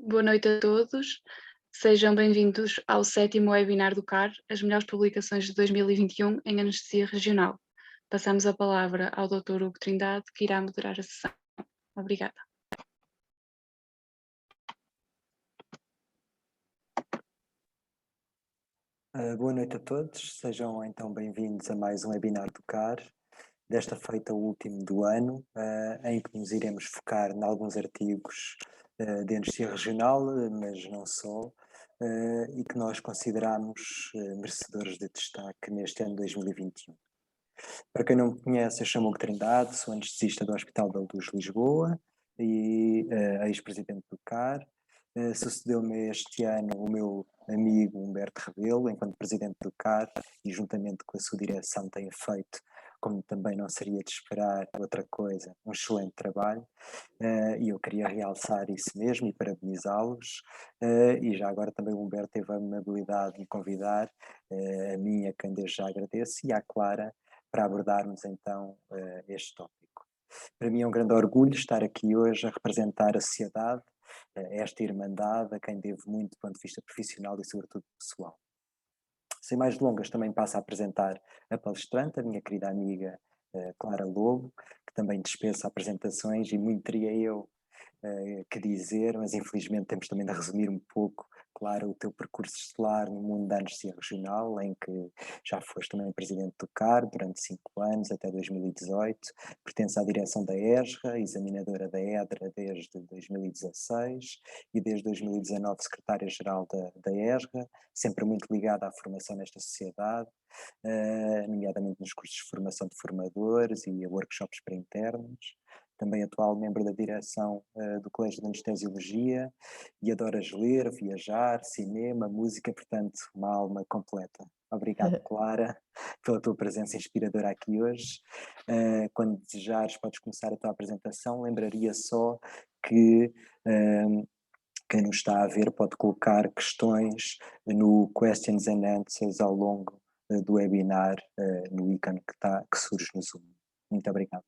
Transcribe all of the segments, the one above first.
Boa noite a todos. Sejam bem-vindos ao sétimo webinar do CAR, as melhores publicações de 2021 em anestesia regional. Passamos a palavra ao Dr. Hugo Trindade, que irá moderar a sessão. Obrigada. Boa noite a todos, sejam então bem-vindos a mais um webinar do CAR, desta feita o último do ano, em que nos iremos focar em alguns artigos de anestesia regional, mas não só, e que nós consideramos merecedores de destaque neste ano 2021. Para quem não me conhece, eu chamo-me Hugo Trindade, sou anestesista do Hospital da Luz Lisboa e ex-presidente do CAR. Sucedeu-me este ano o meu amigo Humberto Rebelo, enquanto presidente do CAR, e juntamente com a sua direção tem feito, como também não seria de esperar outra coisa, um excelente trabalho, e eu queria realçar isso mesmo e parabenizá-los, e já agora também o Humberto teve a amabilidade de me convidar, a mim, a quem desde já agradeço, e à Clara, para abordarmos então este tópico. Para mim é um grande orgulho estar aqui hoje a representar a sociedade, esta irmandade a quem devo muito do ponto de vista profissional e sobretudo pessoal. Sem mais delongas, também passo a apresentar a palestrante, a minha querida amiga Clara Lobo, que também dispensa apresentações e muito teria eu que dizer, mas infelizmente temos também de resumir um pouco, claro, o teu percurso estelar no mundo da anestesia regional, em que já foste também presidente do CAR durante 5 anos, até 2018, pertence à direção da ESRA, examinadora da EDRA desde 2016 e desde 2019 secretária-geral da ESRA, sempre muito ligada à formação nesta sociedade, nomeadamente nos cursos de formação de formadores e a workshops para internos. Também atual membro da direção do Colégio de Anestesiologia e adoras ler, viajar, cinema, música, portanto, uma alma completa. Obrigado, Clara, pela tua presença inspiradora aqui hoje. Quando desejares, podes começar a tua apresentação. Lembraria só que quem nos está a ver pode colocar questões no Questions and Answers ao longo do webinar, no ícone que surge no Zoom. Muito obrigado.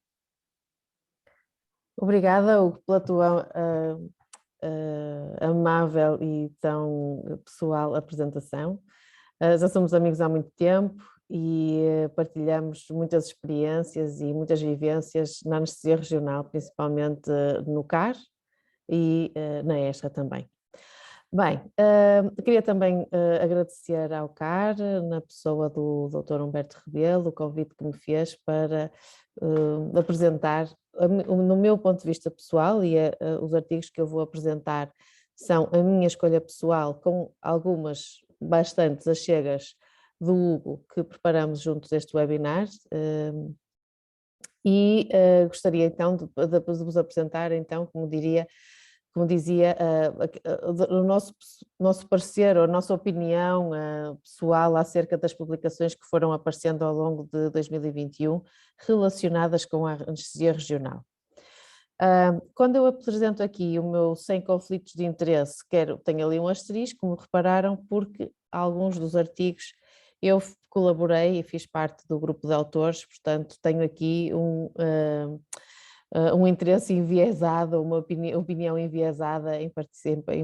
Obrigada, Hugo, pela tua amável e tão pessoal apresentação. Já somos amigos há muito tempo e partilhamos muitas experiências e muitas vivências na anestesia regional, principalmente no CAR e na ESRA também. Bem, queria também agradecer ao CAR, na pessoa do Dr. Humberto Rebelo, o convite que me fez para apresentar, no meu ponto de vista pessoal, e os artigos que eu vou apresentar são a minha escolha pessoal, com algumas, bastantes achegas do Hugo, que preparamos juntos este webinar, e gostaria então de vos apresentar, então, como dizia, o nosso parecer, ou a nossa opinião pessoal acerca das publicações que foram aparecendo ao longo de 2021 relacionadas com a anestesia regional. Quando eu apresento aqui o meu sem conflitos de interesse, tenho ali um asterisco, como repararam, porque alguns dos artigos eu colaborei e fiz parte do grupo de autores, portanto tenho aqui um interesse enviesado, uma opinião enviesada em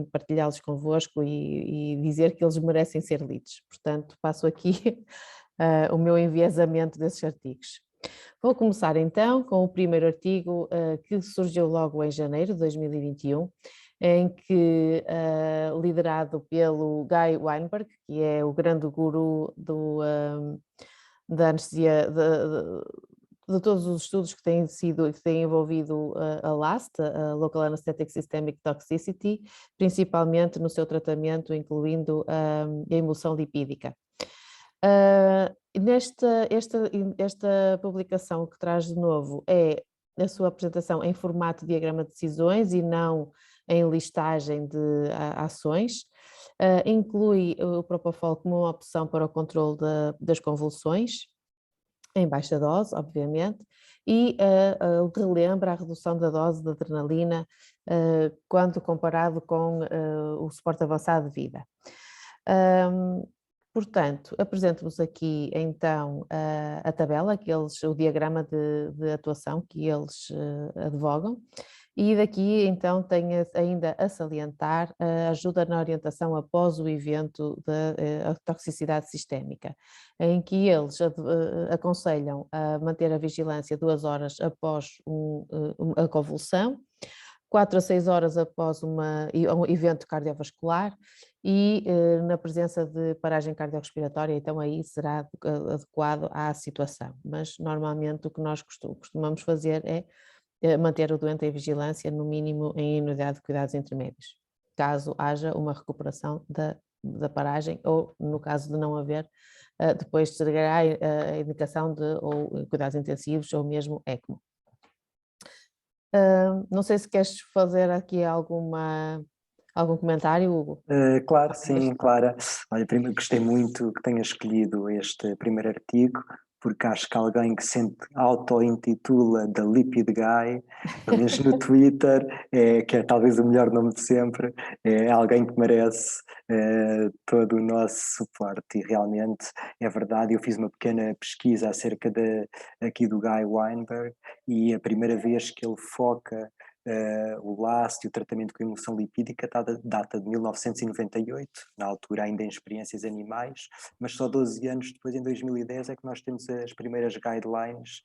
partilhá-los convosco e dizer que eles merecem ser lidos. Portanto, passo aqui o meu enviesamento desses artigos. Vou começar então com o primeiro artigo que surgiu logo em janeiro de 2021, em que, liderado pelo Guy Weinberg, que é o grande guru da anestesia, de todos os estudos que têm envolvido a LAST, a Local Anesthetic Systemic Toxicity, principalmente no seu tratamento, incluindo a emulsão lipídica. Esta publicação que traz de novo é a sua apresentação em formato de diagrama de decisões e não em listagem de ações. Inclui o Propofol como uma opção para o controle das convulsões, em baixa dose, obviamente, e relembra a redução da dose de adrenalina quando comparado com o suporte avançado de vida. Portanto, apresento-vos aqui então a tabela, o diagrama de atuação que eles advogam, E daqui então tenho ainda a salientar a ajuda na orientação após o evento da toxicidade sistémica, em que eles aconselham a manter a vigilância 2 horas após a convulsão, 4 a 6 horas após um evento cardiovascular e na presença de paragem cardiorrespiratória, então aí será adequado à situação. Mas normalmente o que nós costumamos fazer é manter o doente em vigilância, no mínimo em unidade de cuidados intermédios, caso haja uma recuperação da paragem ou, no caso de não haver, depois seguirá a indicação de ou cuidados intensivos ou mesmo ECMO. Não sei se queres fazer aqui algum comentário, Hugo? Claro, sim, Clara. Olha, primeiro gostei muito que tenhas escolhido este primeiro artigo, porque acho que alguém que se auto-intitula The Lipid Guy, pelo menos no Twitter, que é talvez o melhor nome de sempre, é alguém que merece todo o nosso suporte. E realmente é verdade, eu fiz uma pequena pesquisa acerca aqui do Guy Weinberg, e a primeira vez que ele foca o LAST e o tratamento com emulsão lipídica data de 1998, na altura ainda em experiências animais, mas só 12 anos depois, em 2010, é que nós temos as primeiras guidelines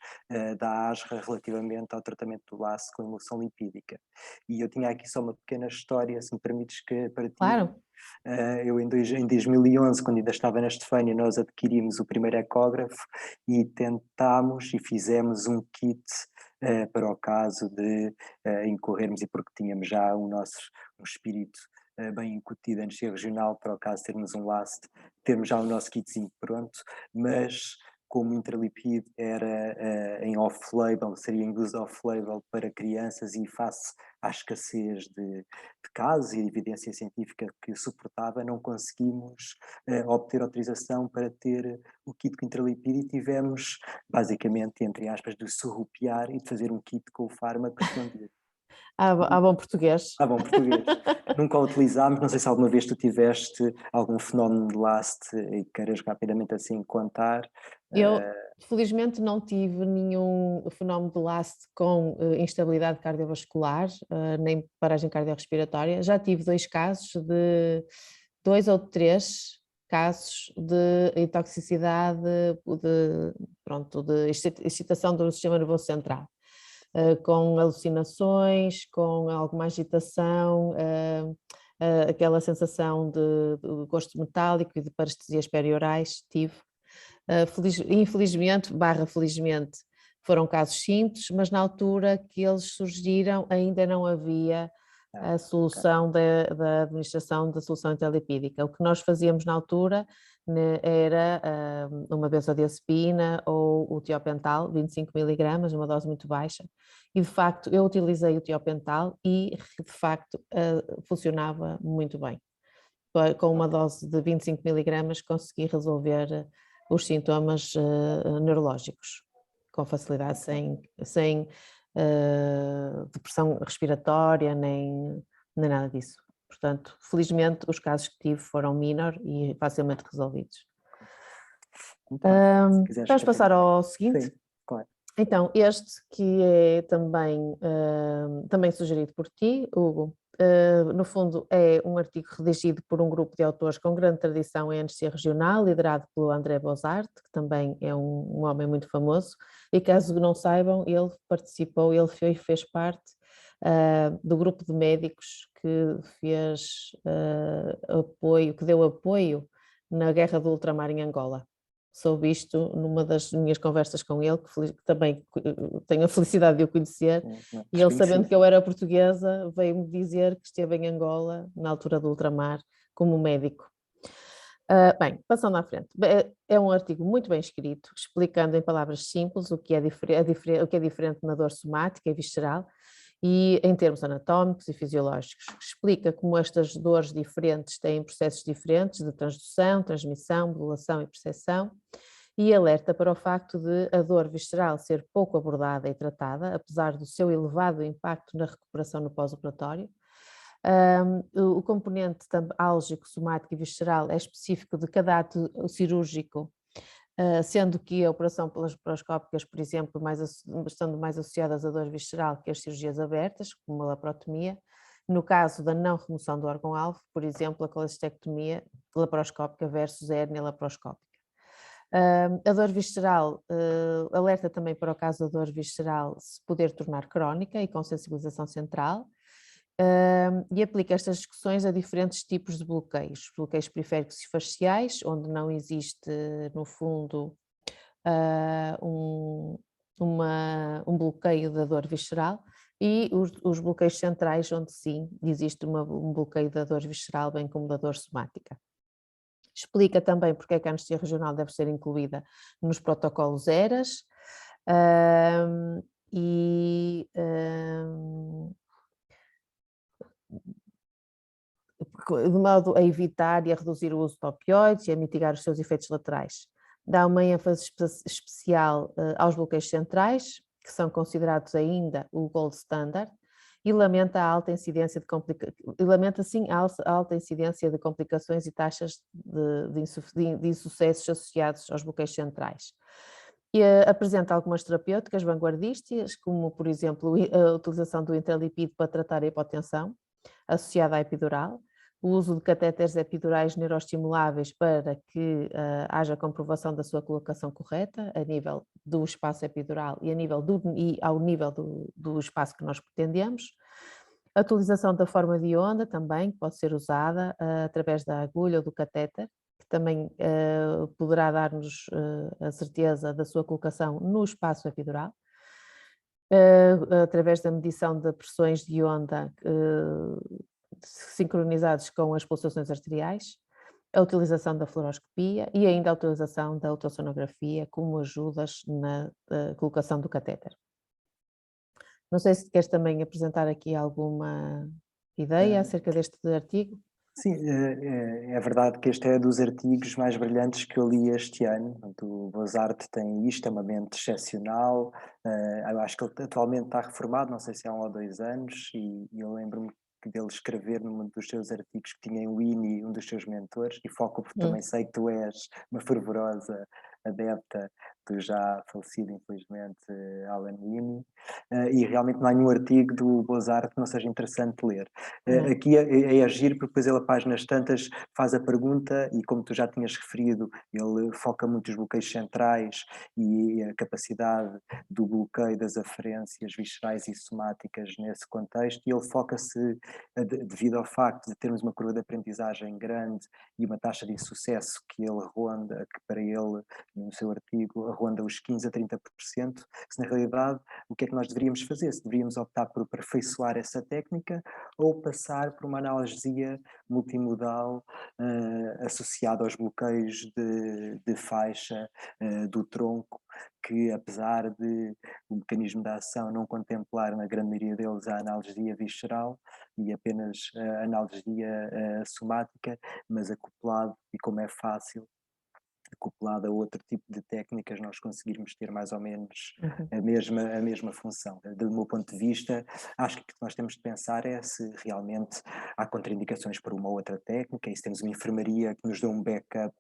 da ASRA relativamente ao tratamento do LAST com emulsão lipídica. E eu tinha aqui só uma pequena história, se me permites que partilhe. Claro. Eu em 2011, quando ainda estava na Estefânia, nós adquirimos o primeiro ecógrafo e tentámos e fizemos um kit para o caso de incorrermos, e porque tínhamos já um espírito bem incutido em anestesia regional, para o caso de termos um LAST, termos já o nosso kitzinho pronto, mas como o intralipid era em off-label, seria em uso off-label para crianças e face à escassez de casos e evidência científica que suportava, não conseguimos obter autorização para ter o kit com intralipid e tivemos, basicamente, entre aspas, de surrupiar e de fazer um kit com o fármaco escondido. Há bom português. Bom português. Nunca o utilizámos, não sei se alguma vez tu tiveste algum fenómeno de LAST e queiras rapidamente assim contar. Eu, felizmente, não tive nenhum fenómeno de LAST com instabilidade cardiovascular, nem paragem cardiorrespiratória. Já tive 2 ou 3 casos de intoxicidade, de excitação do sistema nervoso central, com alucinações, com alguma agitação, aquela sensação de gosto metálico e de parestesias periorais tive. Infelizmente, felizmente, foram casos simples, mas na altura que eles surgiram ainda não havia a solução da administração da solução intralipídica. O que nós fazíamos na altura era uma benzodiazepina ou o tiopental, 25 mg, uma dose muito baixa, e de facto eu utilizei o tiopental e de facto funcionava muito bem. Com uma dose de 25 mg consegui resolver os sintomas neurológicos com facilidade, sem depressão respiratória, nem nada disso. Portanto, felizmente os casos que tive foram minor e facilmente resolvidos. Vamos passar ao seguinte? Sim, claro. Então, este que é também sugerido por ti, Hugo, no fundo é um artigo redigido por um grupo de autores com grande tradição em anestesia regional, liderado pelo André Bozart, que também é um homem muito famoso, e caso não saibam, ele fez parte do grupo de médicos que fez que deu apoio na guerra do ultramar em Angola. Soube isto numa das minhas conversas com ele, que também tenho a felicidade de o conhecer, e ele, sabendo que eu era portuguesa, veio-me dizer que esteve em Angola, na altura do ultramar, como médico. Bem, passando à frente, é um artigo muito bem escrito, explicando em palavras simples o que é diferente na dor somática e visceral, e em termos anatómicos e fisiológicos. Explica como estas dores diferentes têm processos diferentes de transdução, transmissão, modulação e percepção, e alerta para o facto de a dor visceral ser pouco abordada e tratada, apesar do seu elevado impacto na recuperação no pós-operatório. O componente álgico, somático e visceral é específico de cada ato cirúrgico sendo que a operação pelas laparoscópicas, por exemplo, estando mais associadas à dor visceral que as cirurgias abertas, como a laparotomia. No caso da não remoção do órgão-alvo, por exemplo, a colestectomia laparoscópica versus a hérnia laparoscópica. A dor visceral, alerta também para o caso da dor visceral se poder tornar crónica e com sensibilização central, e aplica estas discussões a diferentes tipos de bloqueios periféricos e faciais, onde não existe, no fundo, um bloqueio da dor visceral, e os bloqueios centrais, onde sim existe um bloqueio da dor visceral, bem como da dor somática. Explica também porque é que a anestesia regional deve ser incluída nos protocolos ERAS, de modo a evitar e a reduzir o uso de opioides e a mitigar os seus efeitos laterais. Dá uma ênfase especial aos bloqueios centrais, que são considerados ainda o gold standard, e lamenta a alta incidência de complicações e taxas de insucessos associados aos bloqueios centrais. E apresenta algumas terapêuticas vanguardistas, como, por exemplo, a utilização do intralipídio para tratar a hipotensão associada à epidural, o uso de catéteres epidurais neuroestimuláveis para que haja comprovação da sua colocação correta a nível do espaço epidural e ao nível do espaço que nós pretendemos. A utilização da forma de onda também pode ser usada através da agulha ou do catéter, que também poderá dar-nos a certeza da sua colocação no espaço epidural, através da medição de pressões de onda sincronizados com as pulsações arteriais, a utilização da fluoroscopia e ainda a utilização da ultrassonografia como ajudas na colocação do catéter. Não sei se queres também apresentar aqui alguma ideia acerca deste artigo. Sim, é verdade que este é dos artigos mais brilhantes que eu li este ano. O Bozart tem isto, é uma mente excepcional. Eu acho que ele atualmente está reformado, não sei se há 1 ou 2 anos, e eu lembro-me dele escrever num dos seus artigos que tinha em Winnie, um dos seus mentores, e foco porque também sei que tu és uma fervorosa adepta do já falecido, infelizmente, Alan Winnie, e realmente não há nenhum artigo do Bozart que não seja interessante ler. Aqui é agir, porque depois ele, a páginas tantas, faz a pergunta, e como tu já tinhas referido, ele foca muito os bloqueios centrais e a capacidade do bloqueio das aferências viscerais e somáticas nesse contexto, e ele foca-se, devido ao facto de termos uma curva de aprendizagem grande e uma taxa de sucesso que ele ronda, que para ele, no seu artigo, ronda os 15% a 30%, se na realidade o que é que nós deveríamos fazer? Se deveríamos optar por aperfeiçoar essa técnica ou passar por uma analgesia multimodal associada aos bloqueios de faixa do tronco, que apesar de o mecanismo da ação não contemplar na grande maioria deles a analgesia visceral e apenas a analgesia somática, mas acoplado, e como é fácil, acoplado a outro tipo de técnicas, nós conseguirmos ter mais ou menos a mesma função. Do meu ponto de vista, acho que o que nós temos de pensar é se realmente há contraindicações para uma outra técnica, e se temos uma enfermaria que nos dê um backup,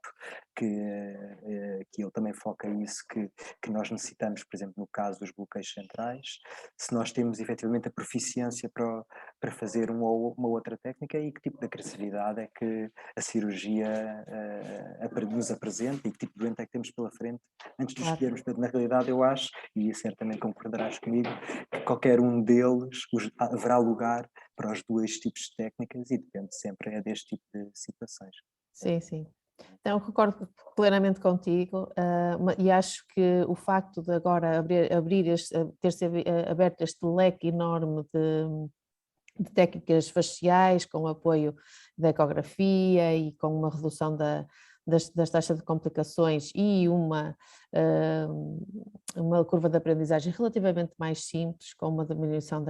que ele também foca nisso, que nós necessitamos, por exemplo, no caso dos bloqueios centrais, se nós temos efetivamente a proficiência para fazer uma outra técnica, e que tipo de agressividade é que a cirurgia nos apresenta, e que tipo de doente é que temos pela frente antes de escolhermos. Na realidade, eu acho, e certamente concordarás comigo, que qualquer um deles haverá lugar para os 2 tipos de técnicas, e depende sempre deste tipo de situações. Sim, sim. Então, concordo plenamente contigo, e acho que o facto de agora ter-se aberto este leque enorme de técnicas faciais, com apoio da ecografia e com uma redução das taxas de complicações e uma curva de aprendizagem relativamente mais simples, com uma diminuição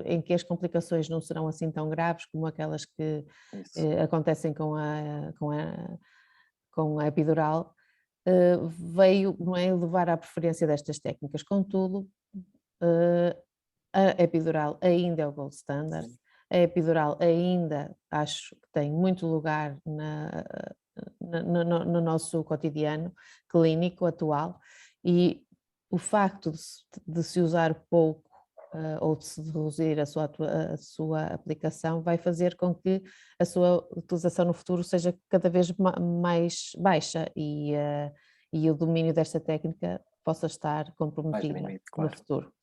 em que as complicações não serão assim tão graves como aquelas que acontecem com a epidural, veio, não é, levar à preferência destas técnicas. Contudo, a epidural ainda é o gold standard. A epidural ainda acho que tem muito lugar no nosso cotidiano clínico atual, e o facto de se usar pouco ou de se reduzir a sua aplicação vai fazer com que a sua utilização no futuro seja cada vez mais baixa e o domínio desta técnica possa estar Mais comprometida diminuído, no claro. futuro.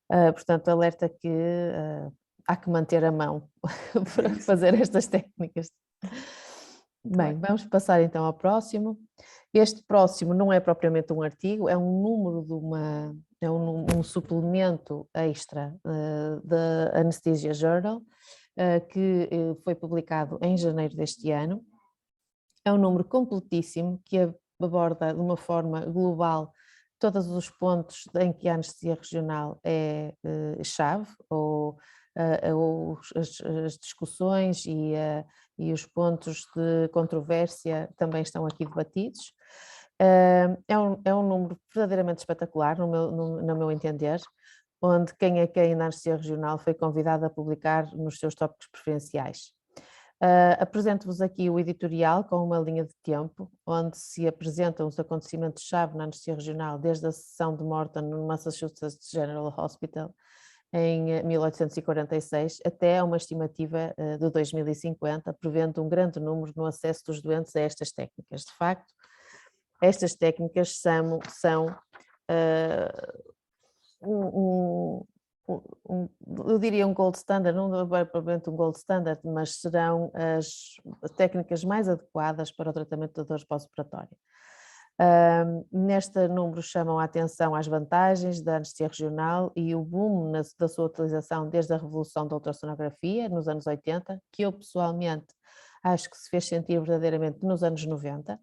Portanto, alerta que há que manter a mão para isso. fazer estas técnicas. Muito Bem, vamos passar então ao próximo. Este próximo não é propriamente um artigo, é um número é um suplemento extra da Anesthesia Journal, que foi publicado em janeiro deste ano. É um número completíssimo que aborda de uma forma global todos os pontos em que a anestesia regional é chave, ou as discussões e os pontos de controvérsia também estão aqui debatidos. É um número verdadeiramente espetacular, no meu entender, onde quem é quem na anestesia regional foi convidado a publicar nos seus tópicos preferenciais. Apresento-vos aqui o editorial com uma linha de tempo, onde se apresentam os acontecimentos-chave na anestesia regional, desde a sessão de Morton no Massachusetts General Hospital em 1846 até uma estimativa de 2050, prevendo um grande número no acesso dos doentes a estas técnicas. De facto, estas técnicas são eu diria um gold standard, não é propriamente um gold standard, mas serão as técnicas mais adequadas para o tratamento da dor pós-operatória. Neste número chamam a atenção às vantagens da anestesia regional e o boom da sua utilização desde a revolução da ultrassonografia nos anos 80, que eu pessoalmente acho que se fez sentir verdadeiramente nos anos 90.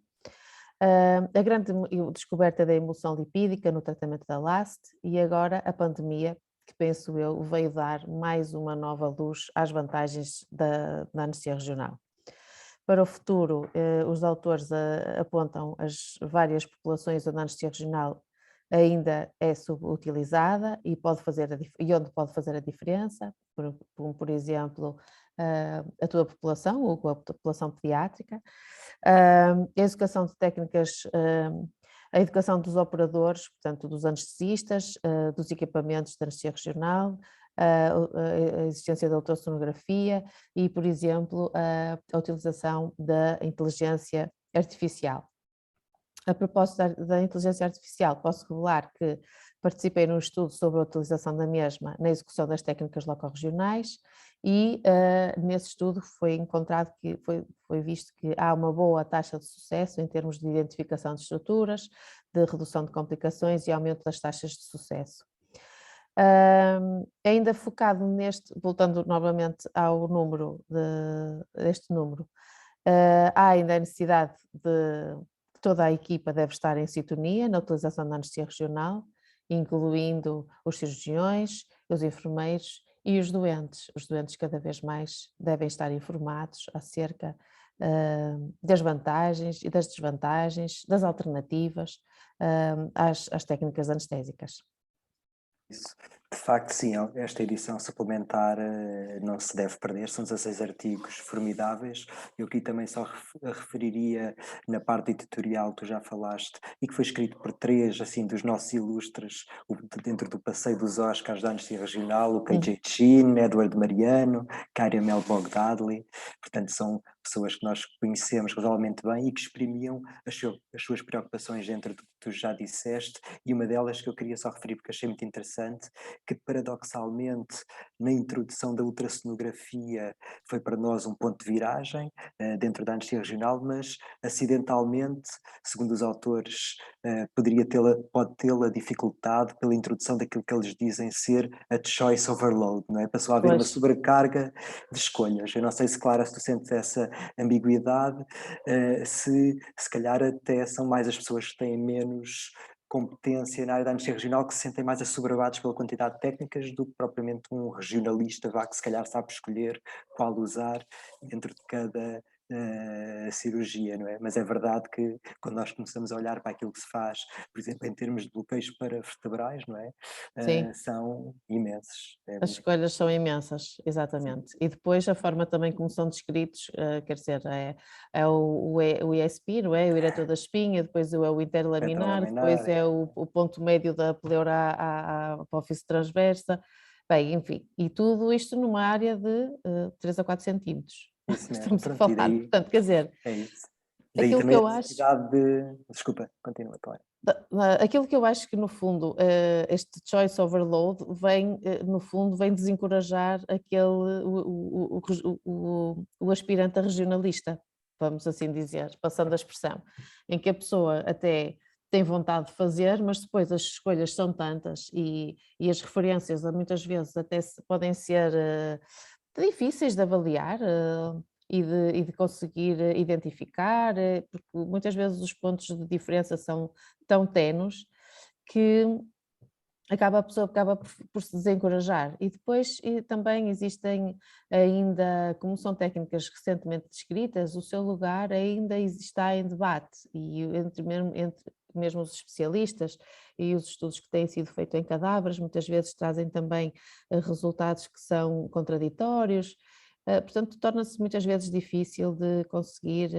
A grande descoberta da emulsão lipídica no tratamento da LAST e agora a pandemia, que penso eu veio dar mais uma nova luz às vantagens da anestesia regional. Para o futuro, os autores apontam as várias populações onde a anestesia regional ainda é subutilizada e onde pode fazer a diferença, por exemplo, a tua população ou a população pediátrica, a educação de técnicas, a educação dos operadores, portanto dos anestesistas, dos equipamentos de anestesia regional, a existência da ultrassonografia e, por exemplo, a utilização da inteligência artificial. A propósito da inteligência artificial, posso revelar que participei num estudo sobre a utilização da mesma na execução das técnicas locorregionais e nesse estudo foi encontrado que foi visto que há uma boa taxa de sucesso em termos de identificação de estruturas, de redução de complicações e aumento das taxas de sucesso. Ainda focado voltando novamente ao número, deste número, há ainda a necessidade de toda a equipa deve estar em sintonia na utilização da anestesia regional, incluindo os cirurgiões, os enfermeiros e os doentes. Os doentes cada vez mais devem estar informados acerca das vantagens e das desvantagens, das alternativas às técnicas anestésicas. Isso. De facto, sim, esta edição suplementar não se deve perder, são 16 artigos formidáveis. Eu aqui também só referiria na parte editorial que tu já falaste e que foi escrito por três assim, dos nossos ilustres dentro do passeio dos Oscars da anestesia regional, o KJ Chin, Edward Mariano, Kyria Mel Bogdadley. Portanto, são pessoas que nós conhecemos razoavelmente bem e que exprimiam as suas preocupações dentro do que tu já disseste, e uma delas que eu queria só referir porque achei muito interessante, que paradoxalmente na introdução da ultrassonografia foi para nós um ponto de viragem dentro da anestesia regional, mas acidentalmente, segundo os autores, pode tê-la dificultado pela introdução daquilo que eles dizem ser a choice overload, não é? Passou a haver uma sobrecarga de escolhas. Eu não sei se, Clara, se tu sentes essa ambiguidade, se calhar até são mais as pessoas que têm menos competência na área da anestesia regional que se sentem mais assoberbados pela quantidade de técnicas do que propriamente um regionalista que se calhar sabe escolher qual usar dentro de a cirurgia, não é? Mas é verdade que quando nós começamos a olhar para aquilo que se faz, por exemplo, em termos de bloqueios para vertebrais, não é? Sim. São imensos. As escolhas são imensas, Sim. exatamente. E depois a forma também como são descritos, quer dizer, é o ESP, não é? O eretor da espinha, depois é o interlaminar, depois é o ponto médio da pleura à apófise transversa, bem, enfim, e tudo isto numa área de 3 a 4 centímetros. Isso mesmo, Estamos a pronto, e falar, daí portanto, quer dizer, é isso. Daí aquilo que também a eu acho. necessidade de. Desculpa, continua, Clara. Aquilo que eu acho que no fundo este choice overload vem no fundo vem desencorajar o aspirante a regionalista, vamos assim dizer, passando a expressão, em que a pessoa até tem vontade de fazer, mas depois as escolhas são tantas e as referências muitas vezes até podem ser difíceis de avaliar e de conseguir identificar, porque muitas vezes os pontos de diferença são tão tenues que a pessoa acaba por se desencorajar. E depois também existem ainda, como são técnicas recentemente descritas, o seu lugar ainda está em debate e entre mesmo os especialistas e os estudos que têm sido feitos em cadáveres muitas vezes trazem também resultados que são contraditórios. Portanto, torna-se muitas vezes difícil de conseguir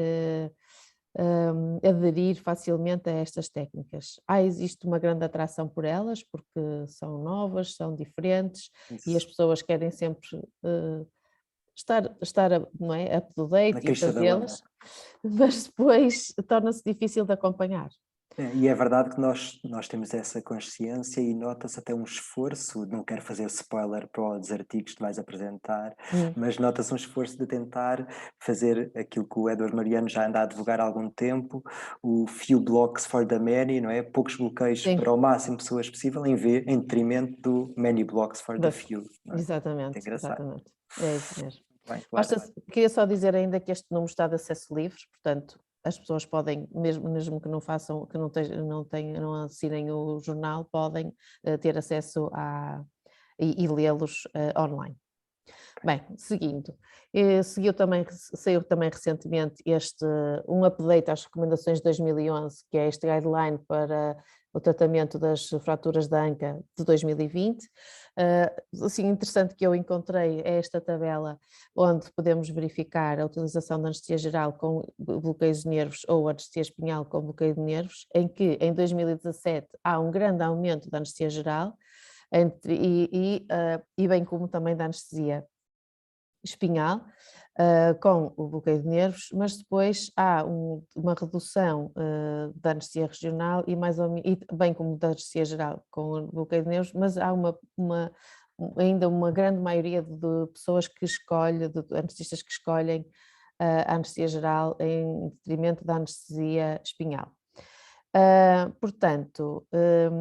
aderir facilmente a estas técnicas. Existe uma grande atração por elas, porque são novas, são diferentes e as pessoas querem sempre estar não é, up to Na date e crista da onda. fazê-las, mas depois torna-se difícil de acompanhar. E é verdade que nós temos essa consciência e nota-se até um esforço, não quero fazer spoiler para os artigos que vais apresentar, mas nota-se um esforço de tentar fazer aquilo que o Edward Mariano já anda a advogar há algum tempo, o few blocks for the many, não é? Poucos bloqueios Sim. para o máximo de pessoas possível, em detrimento do many blocks for the few. Não é? Exatamente, É engraçado. exatamente. É isso mesmo. Bem, claro. Queria só dizer ainda que este número está de acesso livre, portanto, as pessoas podem, mesmo que não façam, que não assinem o jornal, podem ter acesso e lê-los online. Bem, seguindo, saiu também recentemente um update às recomendações de 2011, que é este guideline para o tratamento das fraturas da anca de 2020. Assim, interessante que eu encontrei é esta tabela onde podemos verificar a utilização da anestesia geral com bloqueios de nervos ou anestesia espinhal com bloqueio de nervos, em que em 2017 há um grande aumento da anestesia geral e bem como também da anestesia espinhal, com o bloqueio de nervos, mas depois há uma redução da anestesia regional e bem como da anestesia geral com o bloqueio de nervos, mas há ainda uma grande maioria de pessoas que escolhem, de anestesistas que escolhem a anestesia geral em detrimento da anestesia espinhal. Portanto,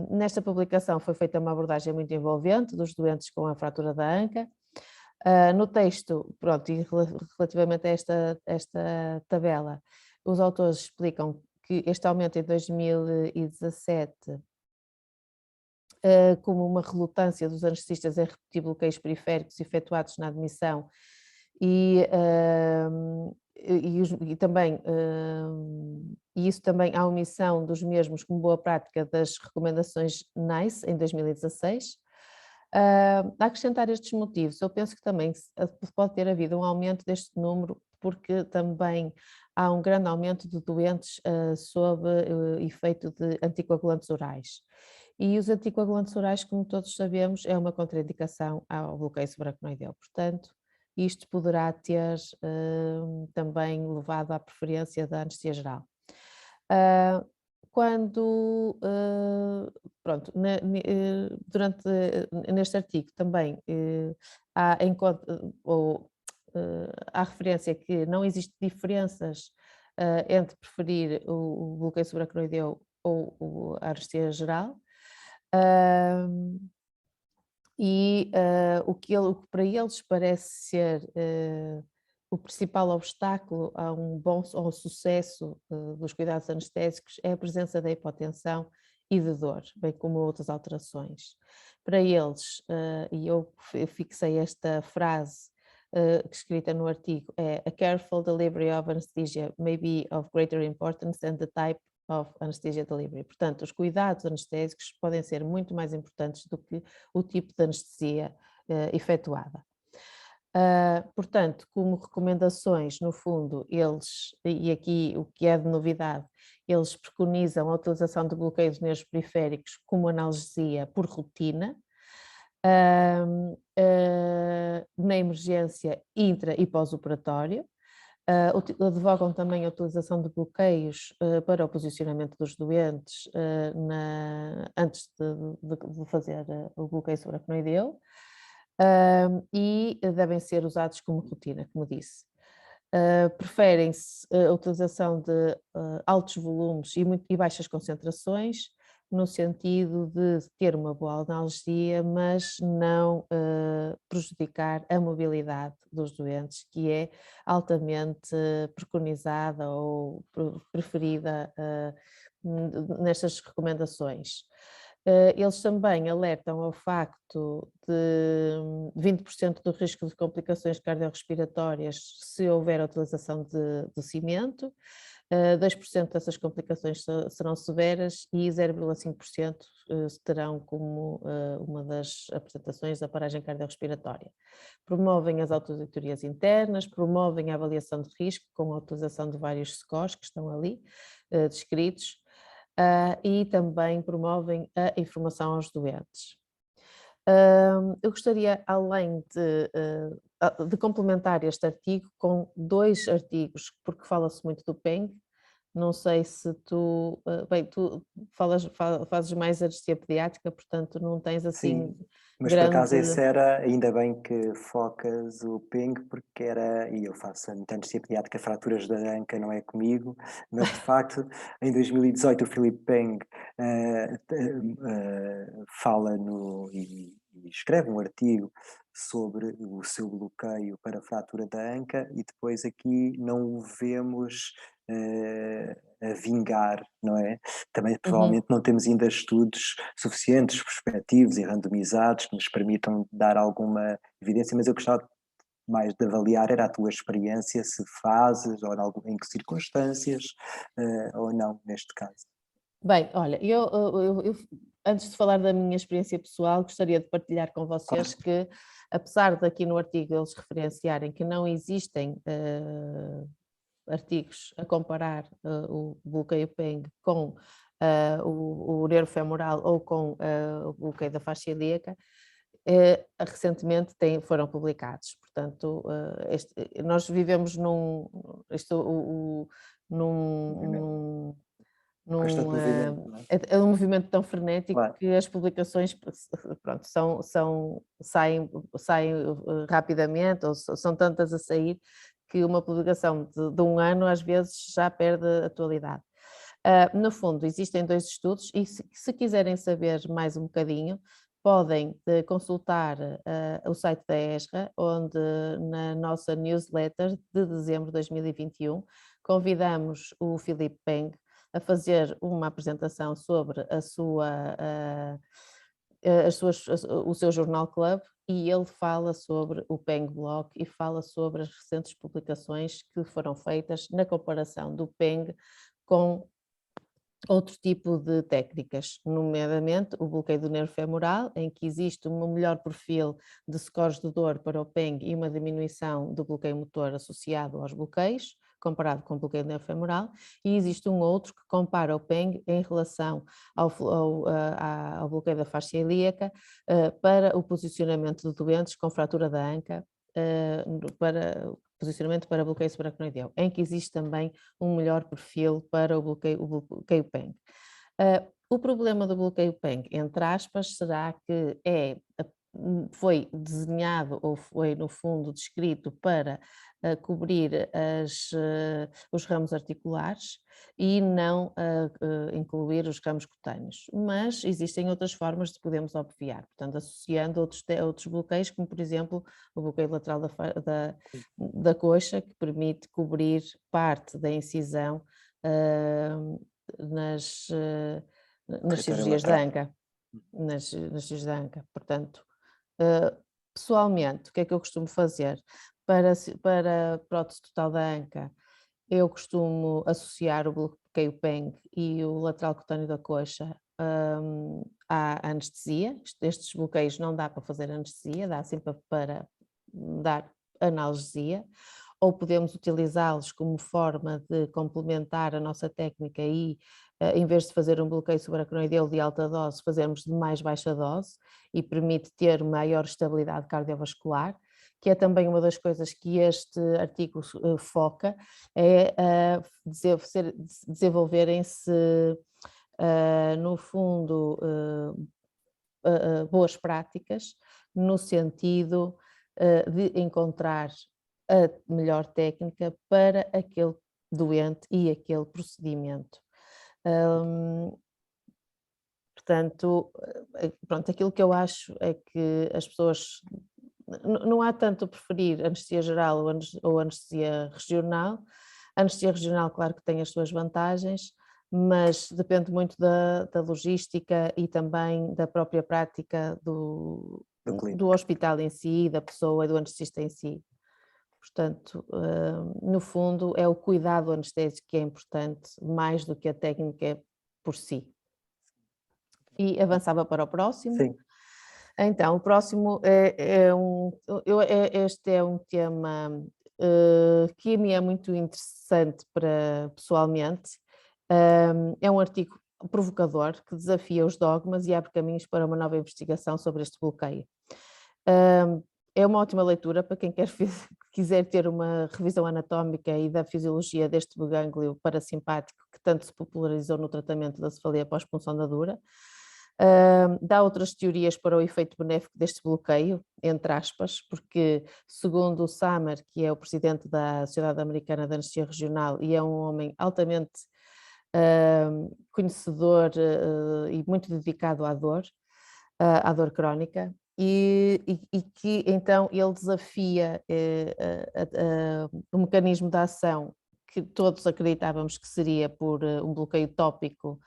nesta publicação foi feita uma abordagem muito envolvente dos doentes com a fratura da anca. No texto, pronto, e relativamente a esta tabela, os autores explicam que este aumento em 2017 como uma relutância dos anestesistas em repetir bloqueios periféricos efetuados na admissão também e isso também a omissão dos mesmos como boa prática das recomendações NICE em 2016. A acrescentar estes motivos, eu penso que também pode ter havido um aumento deste número porque também há um grande aumento de doentes sob efeito de anticoagulantes orais. E os anticoagulantes orais, como todos sabemos, é uma contraindicação ao bloqueio subaracnoideu. Portanto, isto poderá ter também levado à preferência da anestesia geral. Pronto, neste artigo também há referência que não existem diferenças entre preferir o bloqueio subaracnoideu ou a anestesia geral. O que para eles parece ser o principal obstáculo a ao sucesso dos cuidados anestésicos é a presença da hipotensão e de dor, bem como outras alterações. Para eles, e eu fixei esta frase escrita no artigo é: a careful delivery of anesthesia may be of greater importance than the type of anesthesia delivery. Portanto, os cuidados anestésicos podem ser muito mais importantes do que o tipo de anestesia efetuada. Portanto, como recomendações, no fundo, eles, e aqui o que é de novidade, eles preconizam a utilização de bloqueio de nervos periféricos como analgesia por rotina, na emergência intra e pós-operatório. Advogam também a utilização de bloqueios para o posicionamento dos doentes antes de fazer o bloqueio subaracnoideu. E devem ser usados como rotina, como disse. Preferem-se a utilização de altos volumes e baixas concentrações, no sentido de ter uma boa analgesia, mas não prejudicar a mobilidade dos doentes, que é altamente preconizada ou preferida nestas recomendações. Eles também alertam ao facto de 20% do risco de complicações cardiorrespiratórias se houver a utilização de cimento, 2% dessas complicações serão severas e 0,5% terão como uma das apresentações da paragem cardiorrespiratória. Promovem as autoauditorias internas, promovem a avaliação de risco com a utilização de vários scores que estão ali descritos, e também promovem a informação aos doentes. Eu gostaria, além de complementar este artigo com 2 artigos, porque fala-se muito do PENG. Não sei se tu, bem, tu fazes mais anestesia pediátrica, portanto não tens assim. Sim, mas grande... por acaso esse era, ainda bem que focas o PENG, porque era, e eu faço muita anestesia pediátrica, fraturas da anca não é comigo, mas de facto em 2018 o Philippe Peng fala e escreve um artigo sobre o seu bloqueio para a fratura da anca, e depois aqui não o vemos a vingar, não é? Também provavelmente não temos ainda estudos suficientes, prospectivos e randomizados que nos permitam dar alguma evidência, mas eu gostava mais de avaliar era a tua experiência, se fazes ou em que circunstâncias ou não neste caso. Bem, olha, eu antes de falar da minha experiência pessoal, gostaria de partilhar com vocês que, apesar de aqui no artigo eles referenciarem que não existem artigos a comparar o bloqueio PENG com o nervo femoral ou com o bloqueio da faixa ilíaca, recentemente foram publicados. Portanto, nós vivemos num é um movimento tão frenético, claro, que as publicações, pronto, saem rapidamente, ou são tantas a sair, que uma publicação de um ano às vezes já perde a atualidade. No fundo, existem 2 estudos e se quiserem saber mais um bocadinho, podem consultar o site da ESRA, onde na nossa newsletter de dezembro de 2021 convidamos o Philippe Peng a fazer uma apresentação sobre o seu jornal club, e ele fala sobre o PENG Block e fala sobre as recentes publicações que foram feitas na comparação do PENG com outro tipo de técnicas, nomeadamente o bloqueio do nervo femoral, em que existe um melhor perfil de scores de dor para o PENG e uma diminuição do bloqueio motor associado aos bloqueios, comparado com o bloqueio do nervo femoral, e existe um outro que compara o PENG em relação ao bloqueio da faixa ilíaca para o posicionamento de doentes com fratura da anca, para posicionamento para bloqueio subaracnoideu, em que existe também um melhor perfil para o bloqueio PENG. O problema do bloqueio PENG, entre aspas, será que foi desenhado ou foi, no fundo, descrito para cobrir os ramos articulares e não incluir os ramos cutâneos. Mas existem outras formas de podermos obviar, portanto, associando outros bloqueios, como, por exemplo, o bloqueio lateral da coxa, que permite cobrir parte da incisão nas cirurgias da anca. Nas cirurgias da anca. Portanto, pessoalmente, o que é que eu costumo fazer? Para prótese total da anca, eu costumo associar o bloqueio PENG e o lateral cutâneo da coxa, à anestesia. Estes bloqueios não dá para fazer anestesia, dá sempre para dar analgesia, ou podemos utilizá-los como forma de complementar a nossa técnica e, em vez de fazer um bloqueio subaracnoideu de alta dose, fazermos de mais baixa dose e permite ter maior estabilidade cardiovascular, que é também uma das coisas que este artigo foca, é desenvolverem-se, no fundo, boas práticas, no sentido de encontrar a melhor técnica para aquele doente e aquele procedimento. Portanto, pronto, aquilo que eu acho é que as pessoas não há tanto preferir anestesia geral ou anestesia regional. A anestesia regional, claro que tem as suas vantagens, mas depende muito da logística e também da própria prática do hospital em si, da pessoa e do anestesista em si. Portanto, no fundo, é o cuidado anestésico que é importante, mais do que a técnica por si. E avançava para o próximo. Sim. Então, o próximo este é um tema que a mim é muito interessante pessoalmente. É um artigo provocador que desafia os dogmas e abre caminhos para uma nova investigação sobre este bloqueio. É uma ótima leitura para quem quiser ter uma revisão anatómica e da fisiologia deste gânglio parasimpático que tanto se popularizou no tratamento da cefalia pós-punção da dura. Dá outras teorias para o efeito benéfico deste bloqueio, entre aspas, porque segundo o Samer, que é o presidente da Sociedade Americana de Anestesia Regional e é um homem altamente conhecedor e muito dedicado à dor crónica, e que então ele desafia o mecanismo de ação que todos acreditávamos que seria por um bloqueio tópico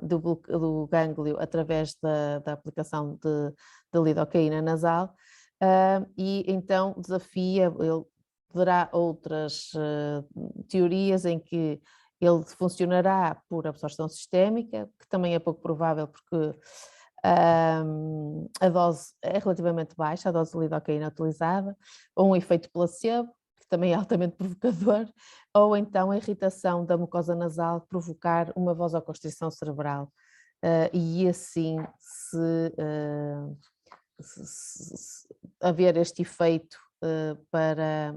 do gânglio através da aplicação de lidocaína nasal, e então ele terá outras teorias em que ele funcionará por absorção sistémica, que também é pouco provável porque a dose é relativamente baixa, a dose de lidocaína utilizada, ou um efeito placebo, que também é altamente provocador, ou então a irritação da mucosa nasal provocar uma vasoconstrição cerebral. E assim, se haver este efeito para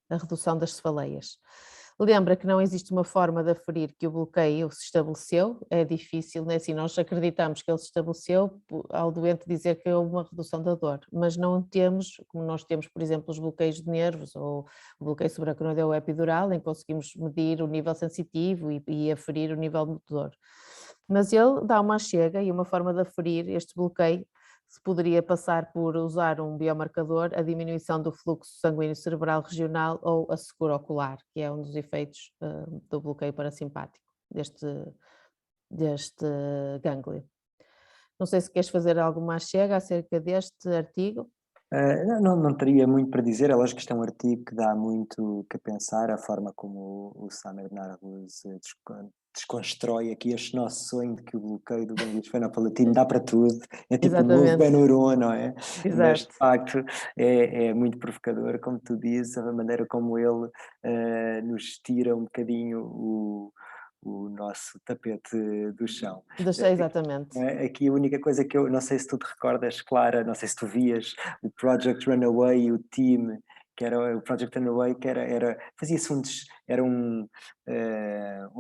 a redução das cefaleias. Lembra que não existe uma forma de aferir que o bloqueio se estabeleceu, é difícil, né? Assim, nós acreditamos que ele se estabeleceu ao doente dizer que houve uma redução da dor, mas não temos, como nós temos, por exemplo, os bloqueios de nervos ou o bloqueio subaracnoideu epidural, em que conseguimos medir o nível sensitivo e aferir o nível de dor. Mas ele dá uma chega e uma forma de aferir este bloqueio se poderia passar por usar um biomarcador, a diminuição do fluxo sanguíneo cerebral regional ou a secura ocular, que é um dos efeitos do bloqueio parasimpático deste gânglio. Não sei se queres fazer alguma chega acerca deste artigo. Não teria muito para dizer, é lógico que isto é um artigo que dá muito que pensar, a forma como o Samer Nargis desconstrói aqui este nosso sonho de que o bloqueio do gânglio esfenopalatino dá para tudo, é tipo o novo Benuron, não é? Exato. Mas de facto é muito provocador, como tu dizes, a maneira como ele nos tira um bocadinho o nosso tapete do chão. Exatamente. Aqui a única coisa que eu não sei se tu te recordas, Clara, não sei se tu vias o Project Runaway e o Team, que era o Project Runaway, que fazia-se era um